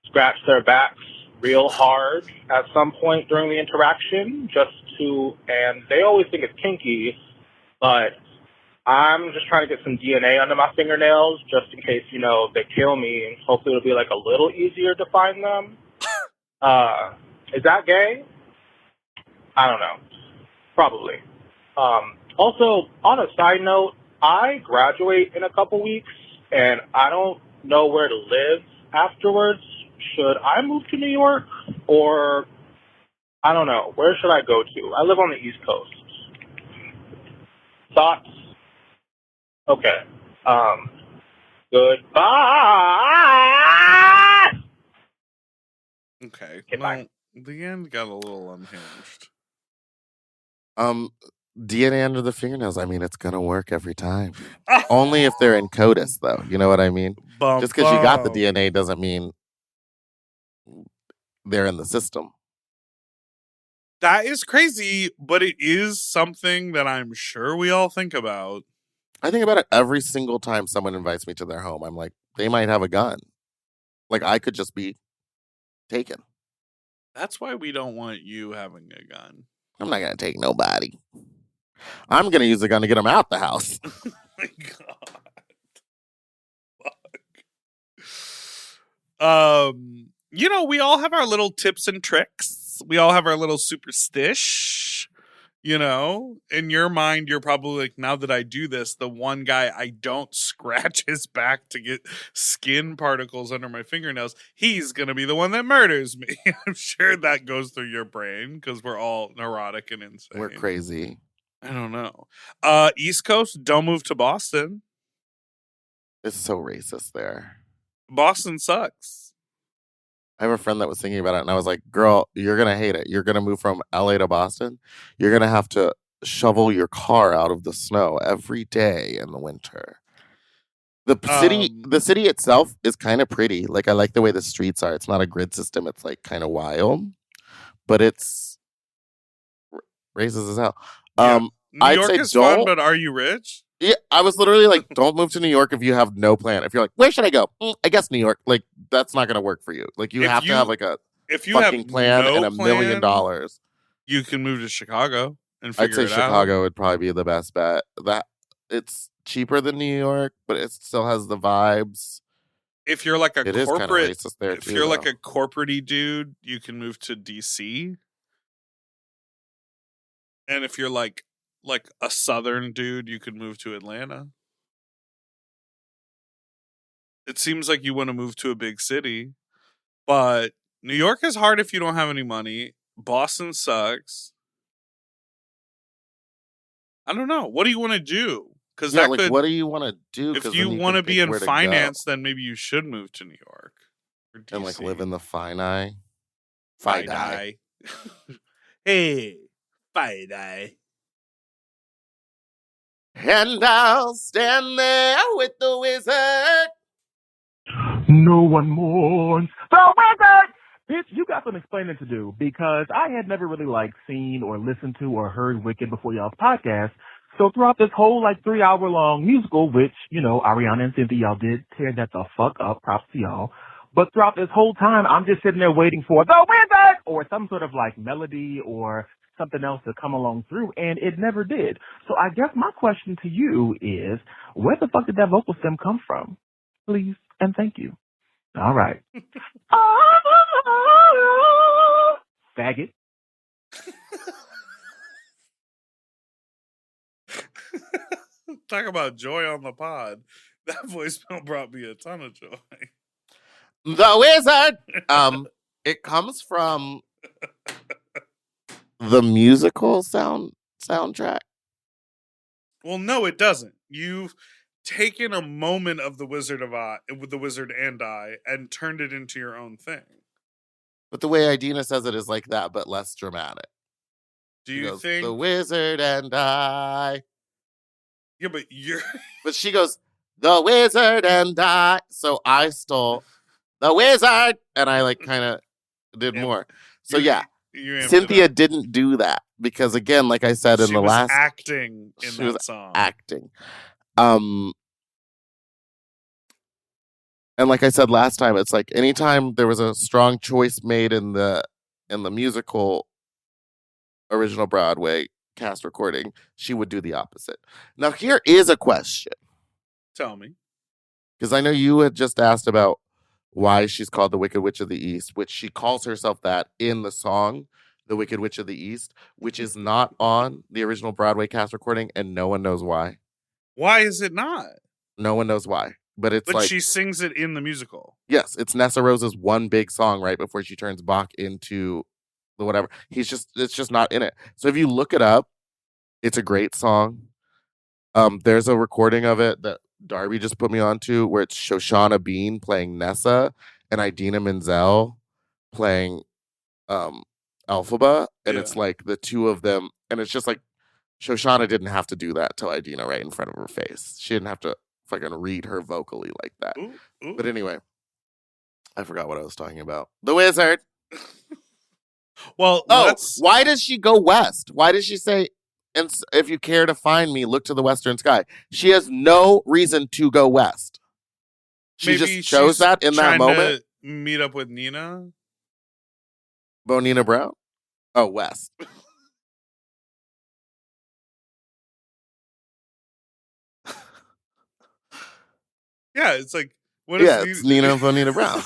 scratch their backs real hard at some point during the interaction, and they always think it's kinky, but I'm just trying to get some DNA under my fingernails just in case, you know, they kill me, and hopefully it'll be like a little easier to find them. Is that gay? I don't know. Probably. Also, on a side note, I graduate in a couple weeks, and I don't know where to live afterwards. Should I move to New York, or I don't know, where should I go to? I live on the East Coast. Thoughts? Okay. Goodbye.
Okay.
Okay, bye.
The end got a little unhinged.
DNA under the fingernails. I mean, it's gonna work every time. Only if they're in CODIS, though. You know what I mean? Just because you got the DNA doesn't mean they're in the system.
That is crazy, but it is something that I'm sure we all think about.
I think about it every single time someone invites me to their home. I'm like, they might have a gun. Like, I could just be taken.
That's why we don't want you having a gun.
I'm not gonna take nobody. I'm gonna use the gun to get them out the house.
Oh my God. Fuck. You know, we all have our little tips and tricks. We all have our little superstish. You know, in your mind, you're probably like, now that I do this, the one guy I don't scratch his back to get skin particles under my fingernails, he's going to be the one that murders me. I'm sure that goes through your brain because we're all neurotic and insane.
We're crazy.
I don't know. East Coast, don't move to Boston.
It's so racist there.
Boston sucks.
I have a friend that was thinking about it, and I was like, girl, you're going to hate it. You're going to move from LA to Boston. You're going to have to shovel your car out of the snow every day in the winter. The city itself is kind of pretty. Like, I like the way the streets are. It's not a grid system. It's like kind of wild, but it's racist as hell.
Yeah. New York is fun, but are you rich?
Yeah, I was literally like, don't move to New York if you have no plan. If you're like, where should I go? I guess New York. Like, that's not going to work for you. Like, you have to have like a fucking plan and $1 million.
You can move to Chicago and figure it out.
I'd say Chicago would probably be the best bet. That it's cheaper than New York, but it still has the vibes.
If you're like a corporate,
if you're
like a corporate-y dude, you can move to DC. And if you're like a southern dude, you could move to Atlanta. It seems like you want to move to a big city, but New York is hard if you don't have any money. Boston sucks. I don't know. What do you want to do? Because
what do you want to do?
If you want to be in finance, then maybe you should move to New York or DC.
And like live in the Finai.
Hey, Finai.
And I'll stand there with the wizard.
No one mourns the wizard
Bitch, you got some explaining to do because I had never really seen or listened to or heard Wicked before y'all's podcast. So throughout this whole 3-hour long musical, which, Ariana and Cynthia, y'all did tear that the fuck up, props to y'all. But throughout this whole time, I'm just sitting there waiting for the wizard or some sort of melody or something else to come along through, and it never did. So I guess my question to you is, where the fuck did that vocal stem come from? Please and thank you. All right. Faggot.
Talk about joy on the pod. That voicemail brought me a ton of joy.
The wizard. It comes from the musical soundtrack.
Well, no, it doesn't. You've taken a moment of the Wizard of Oz, with the Wizard and I, and turned it into your own thing.
But the way Idina says it is like that, but less dramatic.
Do
She
you
goes,
think
the wizard and I?
Yeah, but you're
But she goes, the wizard and I. So I stole the wizard, and I kind of did more. So
you amped
Cynthia
it up.
didn't do that because, again, like I said in
She
the
was
last,
acting in
she
that
was
song.
acting. And like I said last time, it's anytime there was a strong choice made in the musical original Broadway cast recording, she would do the opposite. Now here is a question.
Tell me.
Because I know you had just asked about why she's called the Wicked Witch of the East, which she calls herself that in the song, The Wicked Witch of the East, which is not on the original Broadway cast recording, and no one knows why.
Why is it not?
No one knows why. But it's
But she sings it in the musical.
Yes, it's Nessa Rose's one big song right before she turns Bach into the whatever. It's just not in it. So if you look it up, it's a great song. There's a recording of it that Darby just put me onto where it's Shoshana Bean playing Nessa and Idina Menzel playing Elphaba, and it's the two of them, and it's just Shoshana didn't have to do that to Idina right in front of her face. She didn't have to fucking read her vocally like that.
Ooh.
But anyway, I forgot what I was talking about. The wizard.
Well,
why does she go west? Why does she say, and if you care to find me, look to the western sky? She has no reason to go west. She just chose that in that moment.
To meet up with Nina.
Bonina Brown? Oh, west.
Yeah, it's what
yeah,
is
it's Nina and Bonina Brown.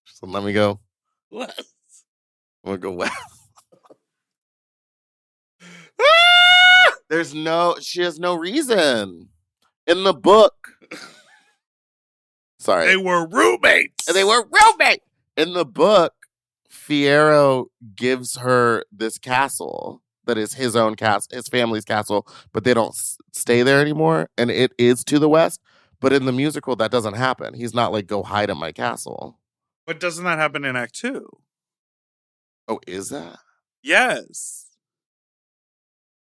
So let me go.
West.
I'm gonna go west. She has no reason. In the book. Sorry.
They were roommates.
In the book, Fiyero gives her this castle that is his own castle, his family's castle, but they don't stay there anymore, and it is to the west. But in the musical, that doesn't happen. He's not go hide at my castle.
But doesn't that happen in Act 2?
Oh, is that?
Yes.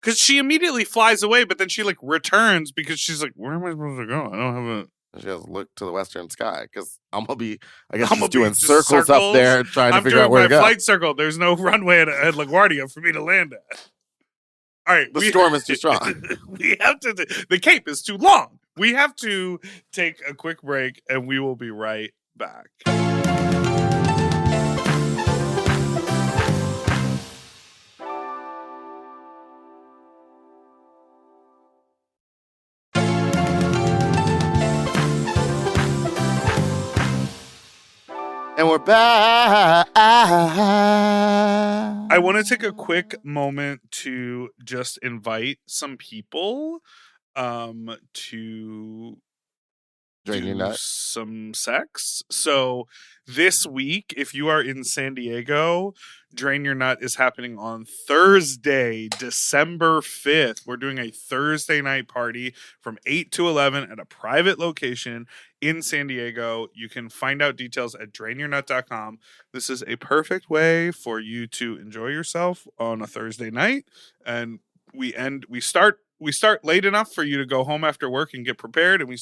Because she immediately flies away, but then she returns because she's where am I supposed to go? I don't have a...
She has to look to the western sky because I'm going to be, doing
just
circles up there trying to figure out where to go.
I'm doing my flight circle. There's no runway at LaGuardia for me to land at. All right.
The storm is too strong.
We have to... The cape is too long. We have to take a quick break, and we will be right back.
And we're back.
I want to take a quick moment to just invite some people to
Drain your nut.
some sex. So this week, if you are in San Diego, Drain Your Nut is happening on Thursday, December 5th. We're doing a Thursday night party from 8 to 11 at a private location in San Diego. You can find out details at drainyournut.com. This is a perfect way for you to enjoy yourself on a Thursday night. And we start late enough for you to go home after work and get prepared, and we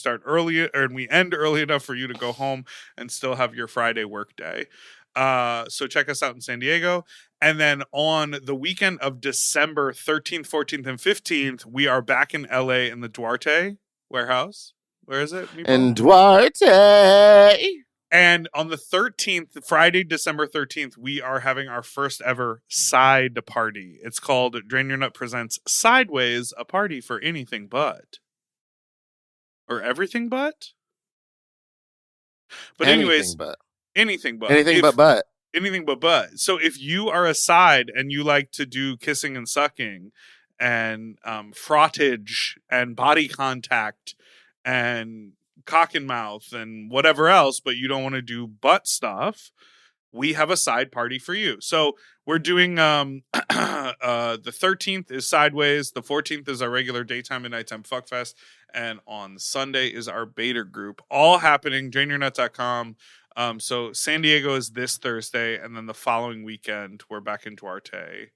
end early enough for you to go home and still have your Friday work day. So check us out in San Diego. And then on the weekend of December 13th, 14th, and 15th, we are back in LA in the Duarte warehouse. Where is it? Meatball?
And Duarte.
And on the 13th, Friday, December 13th, we are having our first ever side party. It's called Drain Your Nut Presents Sideways, a party for anything but. Or everything but? But anyways, anything but.
Anything but.
Anything but. So if you are a side and you like to do kissing and sucking and frottage and body contact and cock and mouth and whatever else, but you don't want to do butt stuff, we have a side party for you. So we're doing the 13th is Sideways, the 14th is our regular daytime and nighttime fuckfest, and on Sunday is our beta group, all happening drainyournut.com. So San Diego is this Thursday, and then the following weekend we're back in Duarte.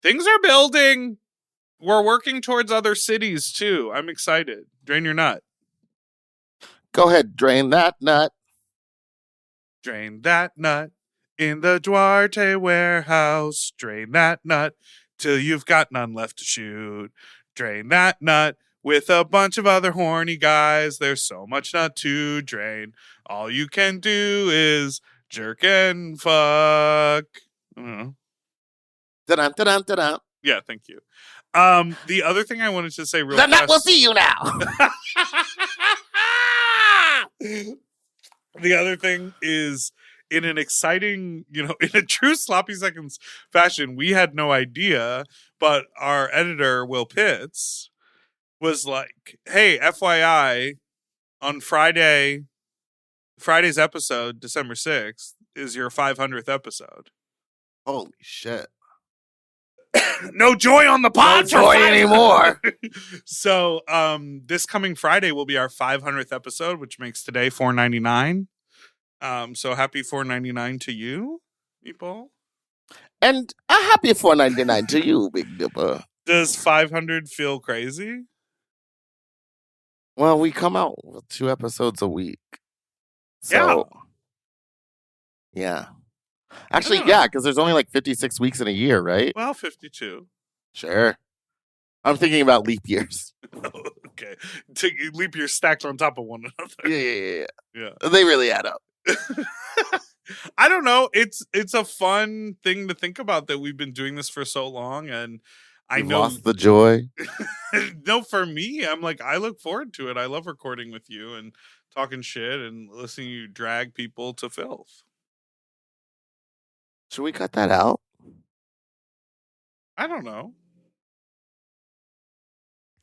Things are building. We're working towards other cities too. I'm excited. Drain your nut.
Go ahead, drain that nut.
Drain that nut in the Duarte warehouse. Drain that nut till you've got none left to shoot. Drain that nut with a bunch of other horny guys. There's so much nut to drain. All you can do is jerk and fuck. I don't know.
Da-dum, da-dum, da-dum.
Yeah, thank you. The other thing I wanted to say real
The
fast.
nut will see you now.
The other thing is, in an exciting, in a true sloppy seconds fashion, we had no idea, but our editor, Will Pitts, was like, hey, FYI, on Friday's episode, December 6th, is your 500th episode.
Holy shit.
No joy on the pod
No joy anymore.
So this coming Friday will be our 500th episode, which makes today $4.99. So happy $4.99 to you, Meatball.
And a happy $4.99 to you, Big Dipper.
Does 500 feel crazy?
Well, we come out with 2 episodes a week. So, yeah. Actually, yeah, because there's only like 56 weeks in a year, right?
Well, 52.
Sure. I'm thinking about leap years.
Okay. Leap years stacked on top of one another.
Yeah. They really add up.
I don't know. It's a fun thing to think about that we've been doing this for so long, and I know
lost the joy.
No, for me, I'm like, I look forward to it. I love recording with you and talking shit and listening to you drag people to filth.
Should we cut that out?
I don't know.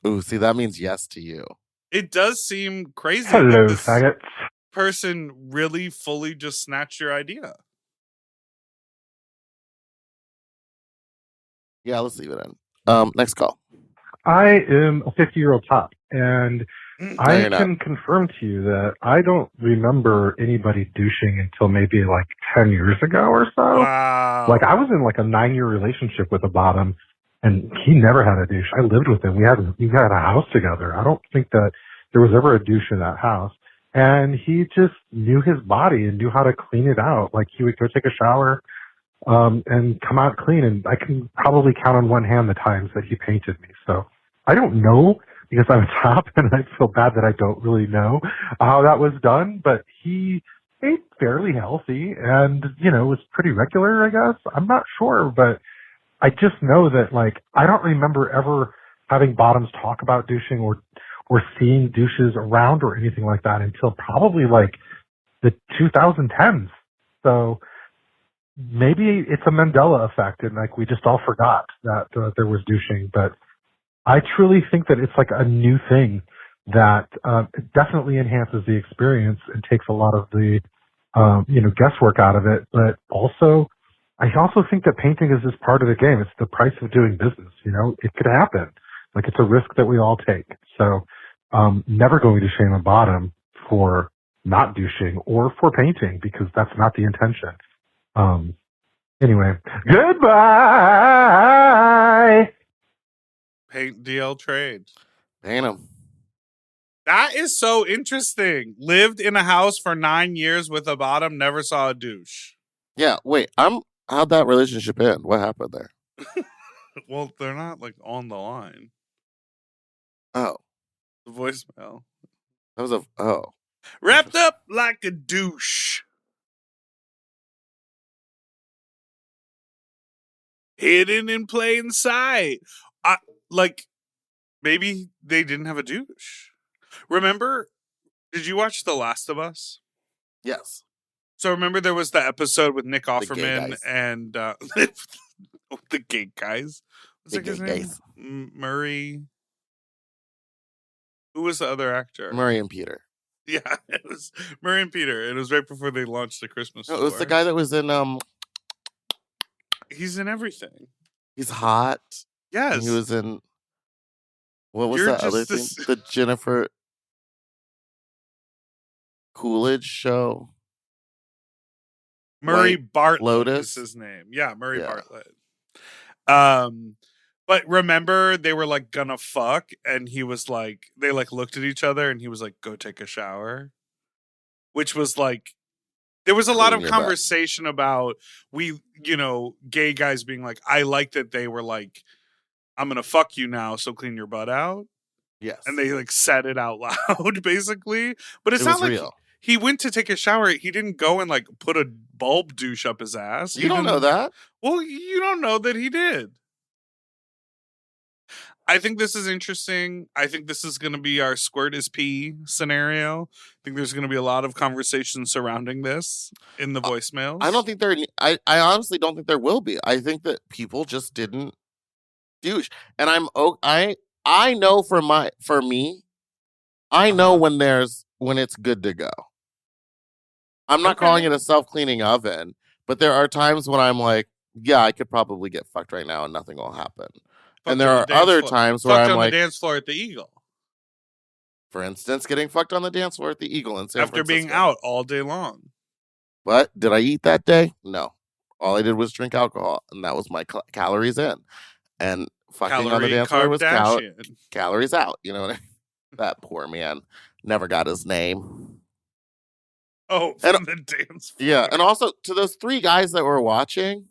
Ooh, see, that means yes to you.
It does seem crazy.
Hello,
that this
faggots.
person really fully just snatched your idea.
Yeah, let's leave it in. Next call.
I am a 50-year-old top, and I
you're not.
can confirm to you that I don't remember anybody douching until maybe like 10 years ago or so.
Wow.
Like, I was in like a 9-year relationship with a bottom, and he never had a douche. I lived with him. We had a house together. I don't think that there was ever a douche in that house. And he just knew his body and knew how to clean it out. Like, he would go take a shower and come out clean. And I can probably count on one hand the times that he painted me. So I don't know, because I'm a top, and I feel bad that I don't really know how that was done. But he ate fairly healthy and, was pretty regular, I guess. I'm not sure, but I just know that, like, I don't remember ever having bottoms talk about douching or seeing douches around or anything like that until probably like the 2010s. So maybe it's a Mandela effect, and like we just all forgot that there was douching. But I truly think that it's like a new thing that it definitely enhances the experience and takes a lot of the guesswork out of it. But I also think that painting is just part of the game. It's the price of doing business. It could happen. Like, it's a risk that we all take. So never going to shame a bottom for not douching or for painting, because that's not the intention. Anyway, goodbye.
Paint DL trade.
Paint him.
That is so interesting. Lived in a house for 9 years with a bottom, never saw a douche.
Yeah, wait. How'd that relationship end? What happened there?
Well, they're not like on the line.
Oh,
The voicemail.
that was oh.
Wrapped up like a douche. Hidden in plain sight. Like, maybe they didn't have a douche. Remember, did you watch The Last of Us?
Yes.
So remember there was the episode with Nick
gay
Offerman
guys.
and the gay guys. What's
The
his
gay
name?
guys.
Murray. Who was the other actor?
Murray and Peter.
Yeah, it was Murray and Peter. It was right before they launched the Christmas
No,
tour.
it was the guy that was in
He's in everything.
He's hot.
Yes.
And he was in what was
You're
that other thing?
just
The Jennifer Coolidge show.
Murray
White
Bartlett
Lotus?
is his name. Yeah, Murray
Yeah.
Bartlett. But remember they were like gonna fuck and he was like they like looked at each other and he was like, go take a shower. Which was like there was a lot of
Clean your butt.
conversation about gay guys being like, I like that they were like, I'm gonna fuck you now, so clean your butt out.
Yes.
And they like said it out loud, basically. But it's
It
not
was
like
real.
he went to take a shower. He didn't go and like put a bulb douche up his ass.
You don't know that?
Well, you don't know that he did. I think this is interesting. I think this is going to be our squirt is pee scenario. I think there's going to be a lot of conversation surrounding this in the voicemails.
I don't think there. I honestly don't think there will be. I think that people just didn't douche, and I know for me, I know when it's good to go. I'm not calling it a self-cleaning oven, but there are times when I'm like, yeah, I could probably get fucked right now and nothing will happen.
Fucked
And there
on
are
the dance
other
floor.
times where
Fucked
I'm
on
like,
the dance floor at the Eagle
for instance, getting fucked on the dance floor at the Eagle in San
after being
Francisco.
out all day long.
But did I eat that day? No. All I did was drink alcohol, and that was my calories in. And fucking on the dance floor was calories out. You know what I mean? That poor man never got his name.
Oh, from the dance floor.
Yeah, and also to those 3 guys that were watching,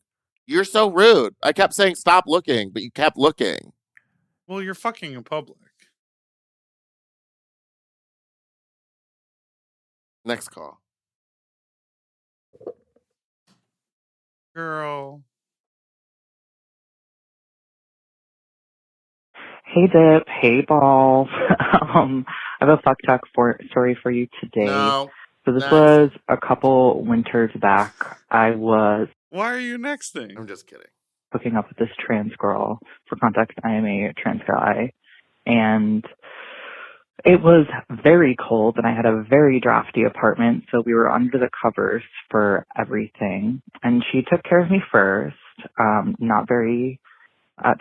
you're so rude. I kept saying stop looking, but you kept looking.
Well, you're fucking in public.
Next call.
Girl.
Hey Dip, hey Ball. I have a fuck talk story for you today.
No.
So this
Next.
was a couple winters back. I was
Why are you nexting?
I'm just kidding.
hooking up with this trans girl. For context, I am a trans guy. And it was very cold and I had a very drafty apartment, so we were under the covers for everything. And she took care of me first. Not very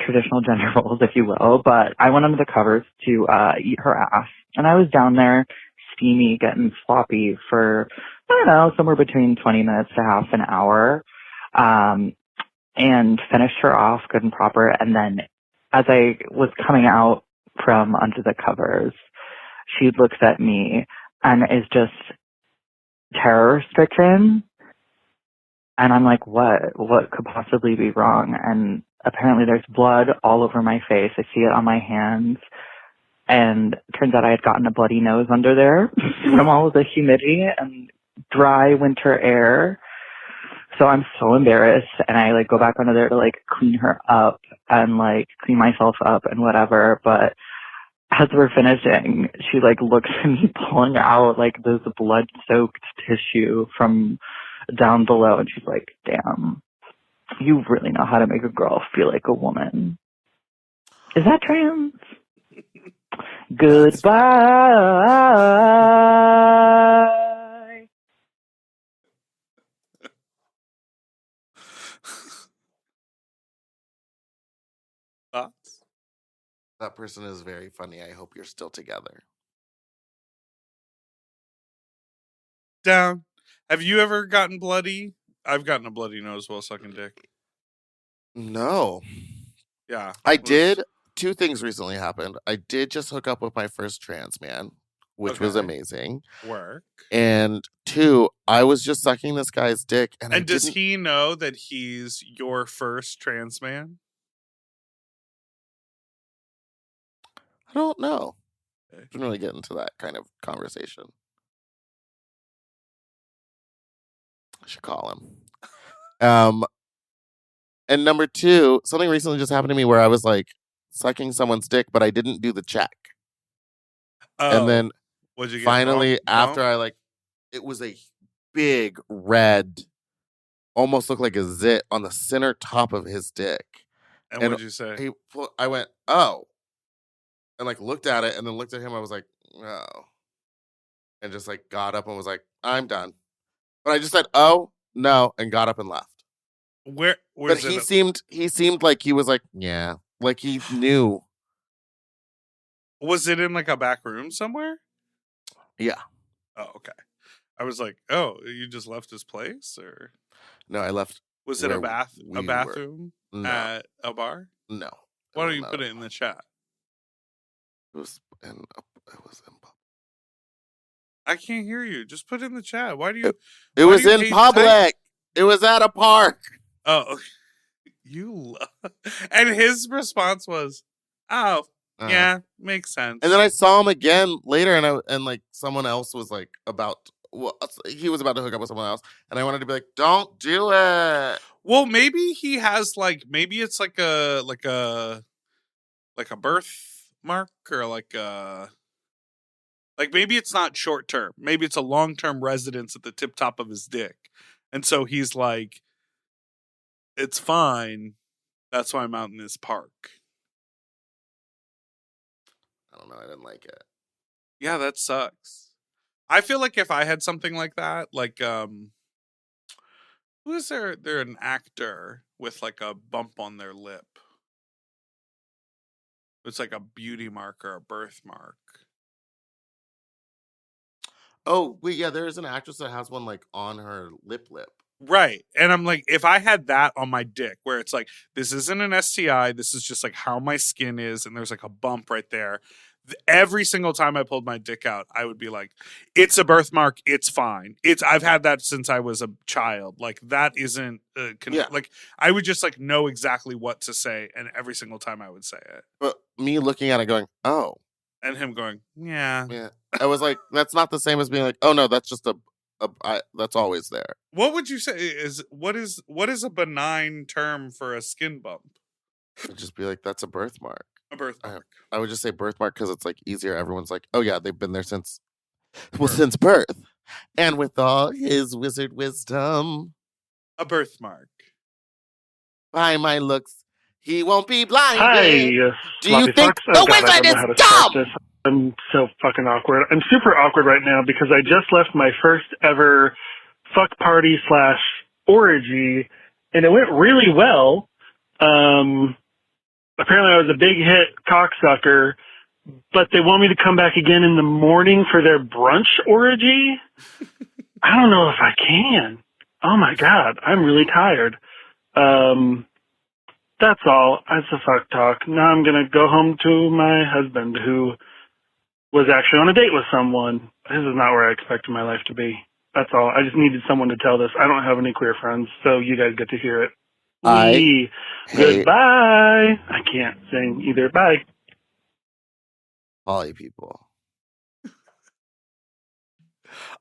traditional gender roles, if you will, but I went under the covers to eat her ass. And I was down there, steamy, getting sloppy for, I don't know, somewhere between 20 minutes to half an hour, and finished her off good and proper. And then as I was coming out from under the covers, she looks at me and is just terror-stricken. And I'm like, what? What could possibly be wrong? And apparently there's blood all over my face. I see it on my hands. And it turns out I had gotten a bloody nose under there from all of the humidity and dry winter air. So I'm so embarrassed. And I like go back under there to like clean her up and like clean myself up and whatever. But as we're finishing, she like looks at me pulling out like this blood soaked tissue from down below. And she's like, damn, you really know how to make a girl feel like a woman. Is that trans? Goodbye.
Thoughts?
That person is very funny. I hope you're still together.
Down. Have you ever gotten bloody? I've gotten a bloody nose while sucking dick.
No.
Yeah.
I did. 2 things recently happened. I did just hook up with my first trans man, which was amazing.
Work.
And 2, I was just sucking this guy's dick,
and does he know that he's your first trans man?
I don't know. Didn't really get into that kind of conversation. I should call him. And number 2, something recently just happened to me where I was like sucking someone's dick, but I didn't do the check.
Oh,
and then
what'd you get?
finally, after
Bump?
it was a big red, almost looked like a zit on the center top of his dick.
And what'd you say?
I went, oh, and like looked at it, and then looked at him. I was like, oh, and just like got up and was like, I'm done. But I just said, oh no, and got up and left.
Where
But he seemed like he was like, yeah, like he knew.
Was it in like a back room somewhere?
Yeah.
Oh, okay. I was like, oh, you just left his place, or
no? I left.
Was it a
we
bathroom
No.
at a bar?
No.
Why don't you put it in the chat?
It was in public.
I can't hear you. Just put it in the chat. Why do you?
It was in public. It was at a park.
Oh, and his response was, "Oh, yeah, makes sense."
And then I saw him again later, and like someone else was like he was about to hook up with someone else, and I wanted to be like, "Don't do it."
Well, maybe he has maybe it's like a birthmark, or maybe it's not short term. Maybe it's a long term residence at the tip top of his dick, and so he's like, it's fine. That's why I'm out in this park.
I don't know. I didn't like it.
Yeah, that sucks. I feel like if I had something like that, who is there? They're an actor with like a bump on their lip. It's like a beauty mark or a birthmark.
Oh, wait, yeah, there is an actress that has one like on her lip.
Right. And I'm like, if I had that on my dick, where it's like, this isn't an STI, this is just like how my skin is, and there's like a bump right there. Every single time I pulled my dick out, I would be like, it's a birthmark, it's fine. I've had that since I was a child. Like, that isn't like, I would just like know exactly what to say, and every single time I would say it.
But me looking at it going, oh.
And him going, yeah.
Yeah. I was like, that's not the same as being like, oh no, that's just that's always there.
What would you say what is a benign term for a skin bump?
I'd just be like, that's a birthmark.
A birthmark.
I would just say birthmark because it's like easier. Everyone's like, oh yeah, they've been there since birth. And with all his wizard wisdom.
A birthmark.
By my looks, he won't be blind.
Hi,
do you think the wizard is dumb?
I'm so fucking awkward. I'm super awkward right now because I just left my first ever fuck party / orgy, and it went really well. Apparently I was a big hit cocksucker, but they want me to come back again in the morning for their brunch orgy. I don't know if I can. Oh my God, I'm really tired. That's all. That's the fuck talk. Now I'm gonna go home to my husband, who was actually on a date with someone. This is not where I expected my life to be. That's all. I just needed someone to tell this. I don't have any queer friends, so you guys get to hear it. Goodbye. I can't sing either. Bye.
Poly people.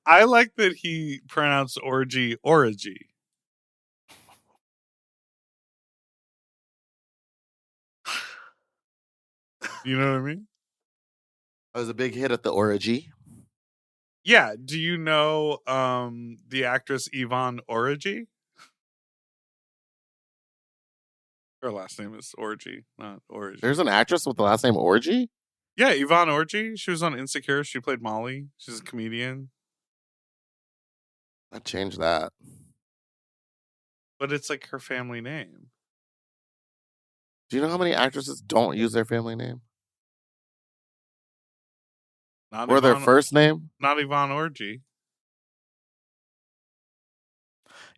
I like that he pronounced orgy orgy. You know what I mean?
I was a big hit at the orgy.
Yeah. Do you know the actress Yvonne Orji? Her last name is Orgy, not Orgy.
There's an actress with the last name Orgy?
Yeah, Yvonne Orji. She was on Insecure. She played Molly. She's a comedian.
I changed that.
But it's like her family name.
Do you know how many actresses don't use their family name? Or their first name?
Not Yvonne Orji.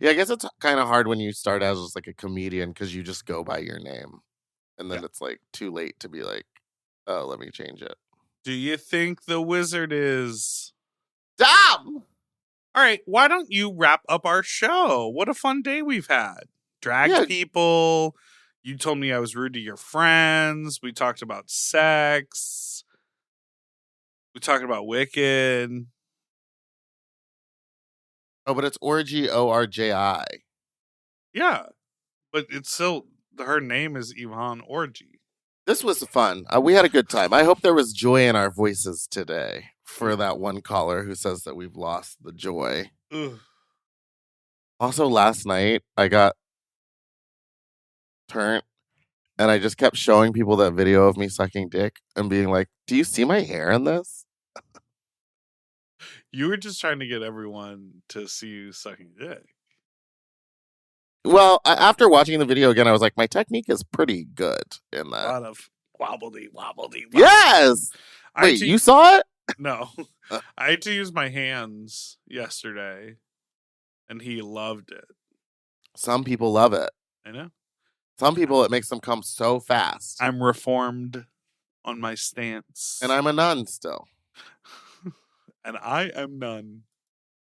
Yeah, I guess it's kind of hard when you start as just like a comedian because you just go by your name. And then it's like too late to be like, oh, let me change it.
Do you think the wizard is
dumb?
All right, why don't you wrap up our show? What a fun day we've had. Dragged people. You told me I was rude to your friends. We talked about sex. We talked about Wicked.
Oh, but it's Orgy, ORJI.
Yeah, but it's still, her name is Yvonne Orgy.
This was fun. We had a good time. I hope there was joy in our voices today for that one caller who says that we've lost the joy.
Ugh.
Also, last night I got turned and I just kept showing people that video of me sucking dick and being like, do you see my hair in this?
You were just trying to get everyone to see you sucking dick.
Well, after watching the video again, I was like, my technique is pretty good in that.
A lot of wobbly.
Yes! Wait, you saw it?
No. I had to use my hands yesterday, and he loved it.
Some people love it.
I know.
Some people, it makes them come so fast.
I'm reformed on my stance.
And I'm a nun still.
And I am none.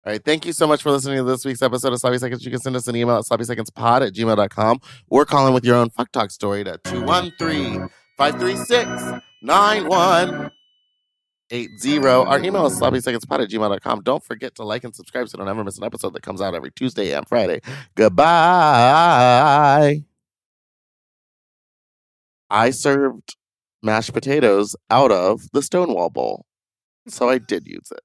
All right. Thank you so much for listening to this week's episode of Sloppy Seconds. You can send us an email at sloppysecondspod@gmail.com or call in with your own fuck talk story to 213-536-9180. Our email is sloppysecondspod@gmail.com. Don't forget to like and subscribe so you don't ever miss an episode that comes out every Tuesday and Friday. Goodbye. I served mashed potatoes out of the Stonewall Bowl, so I did use it.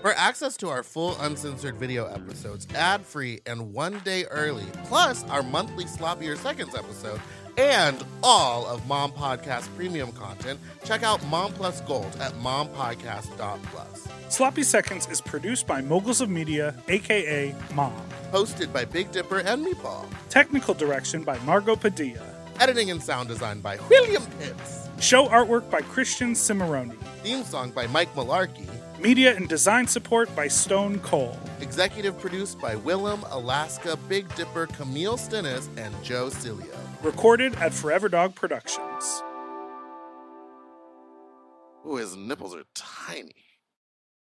For access to our full uncensored video episodes, ad-free and 1 day early, plus our monthly Sloppier Seconds episode, and all of Mom Podcast premium content, check out Mom Plus Gold at mompodcast.plus.
Sloppy Seconds is produced by Moguls of Media, aka Mom.
Hosted by Big Dipper and Meatball.
Technical direction by Margot Padilla.
Editing and sound design by William Pitts.
Show artwork by Christian Cimarroni.
Theme song by Mike Malarkey.
Media and design support by Stone Cole.
Executive produced by Willem, Alaska, Big Dipper, Camille Stennis, and Joe Cilio.
Recorded at Forever Dog Productions.
Ooh, his nipples are tiny.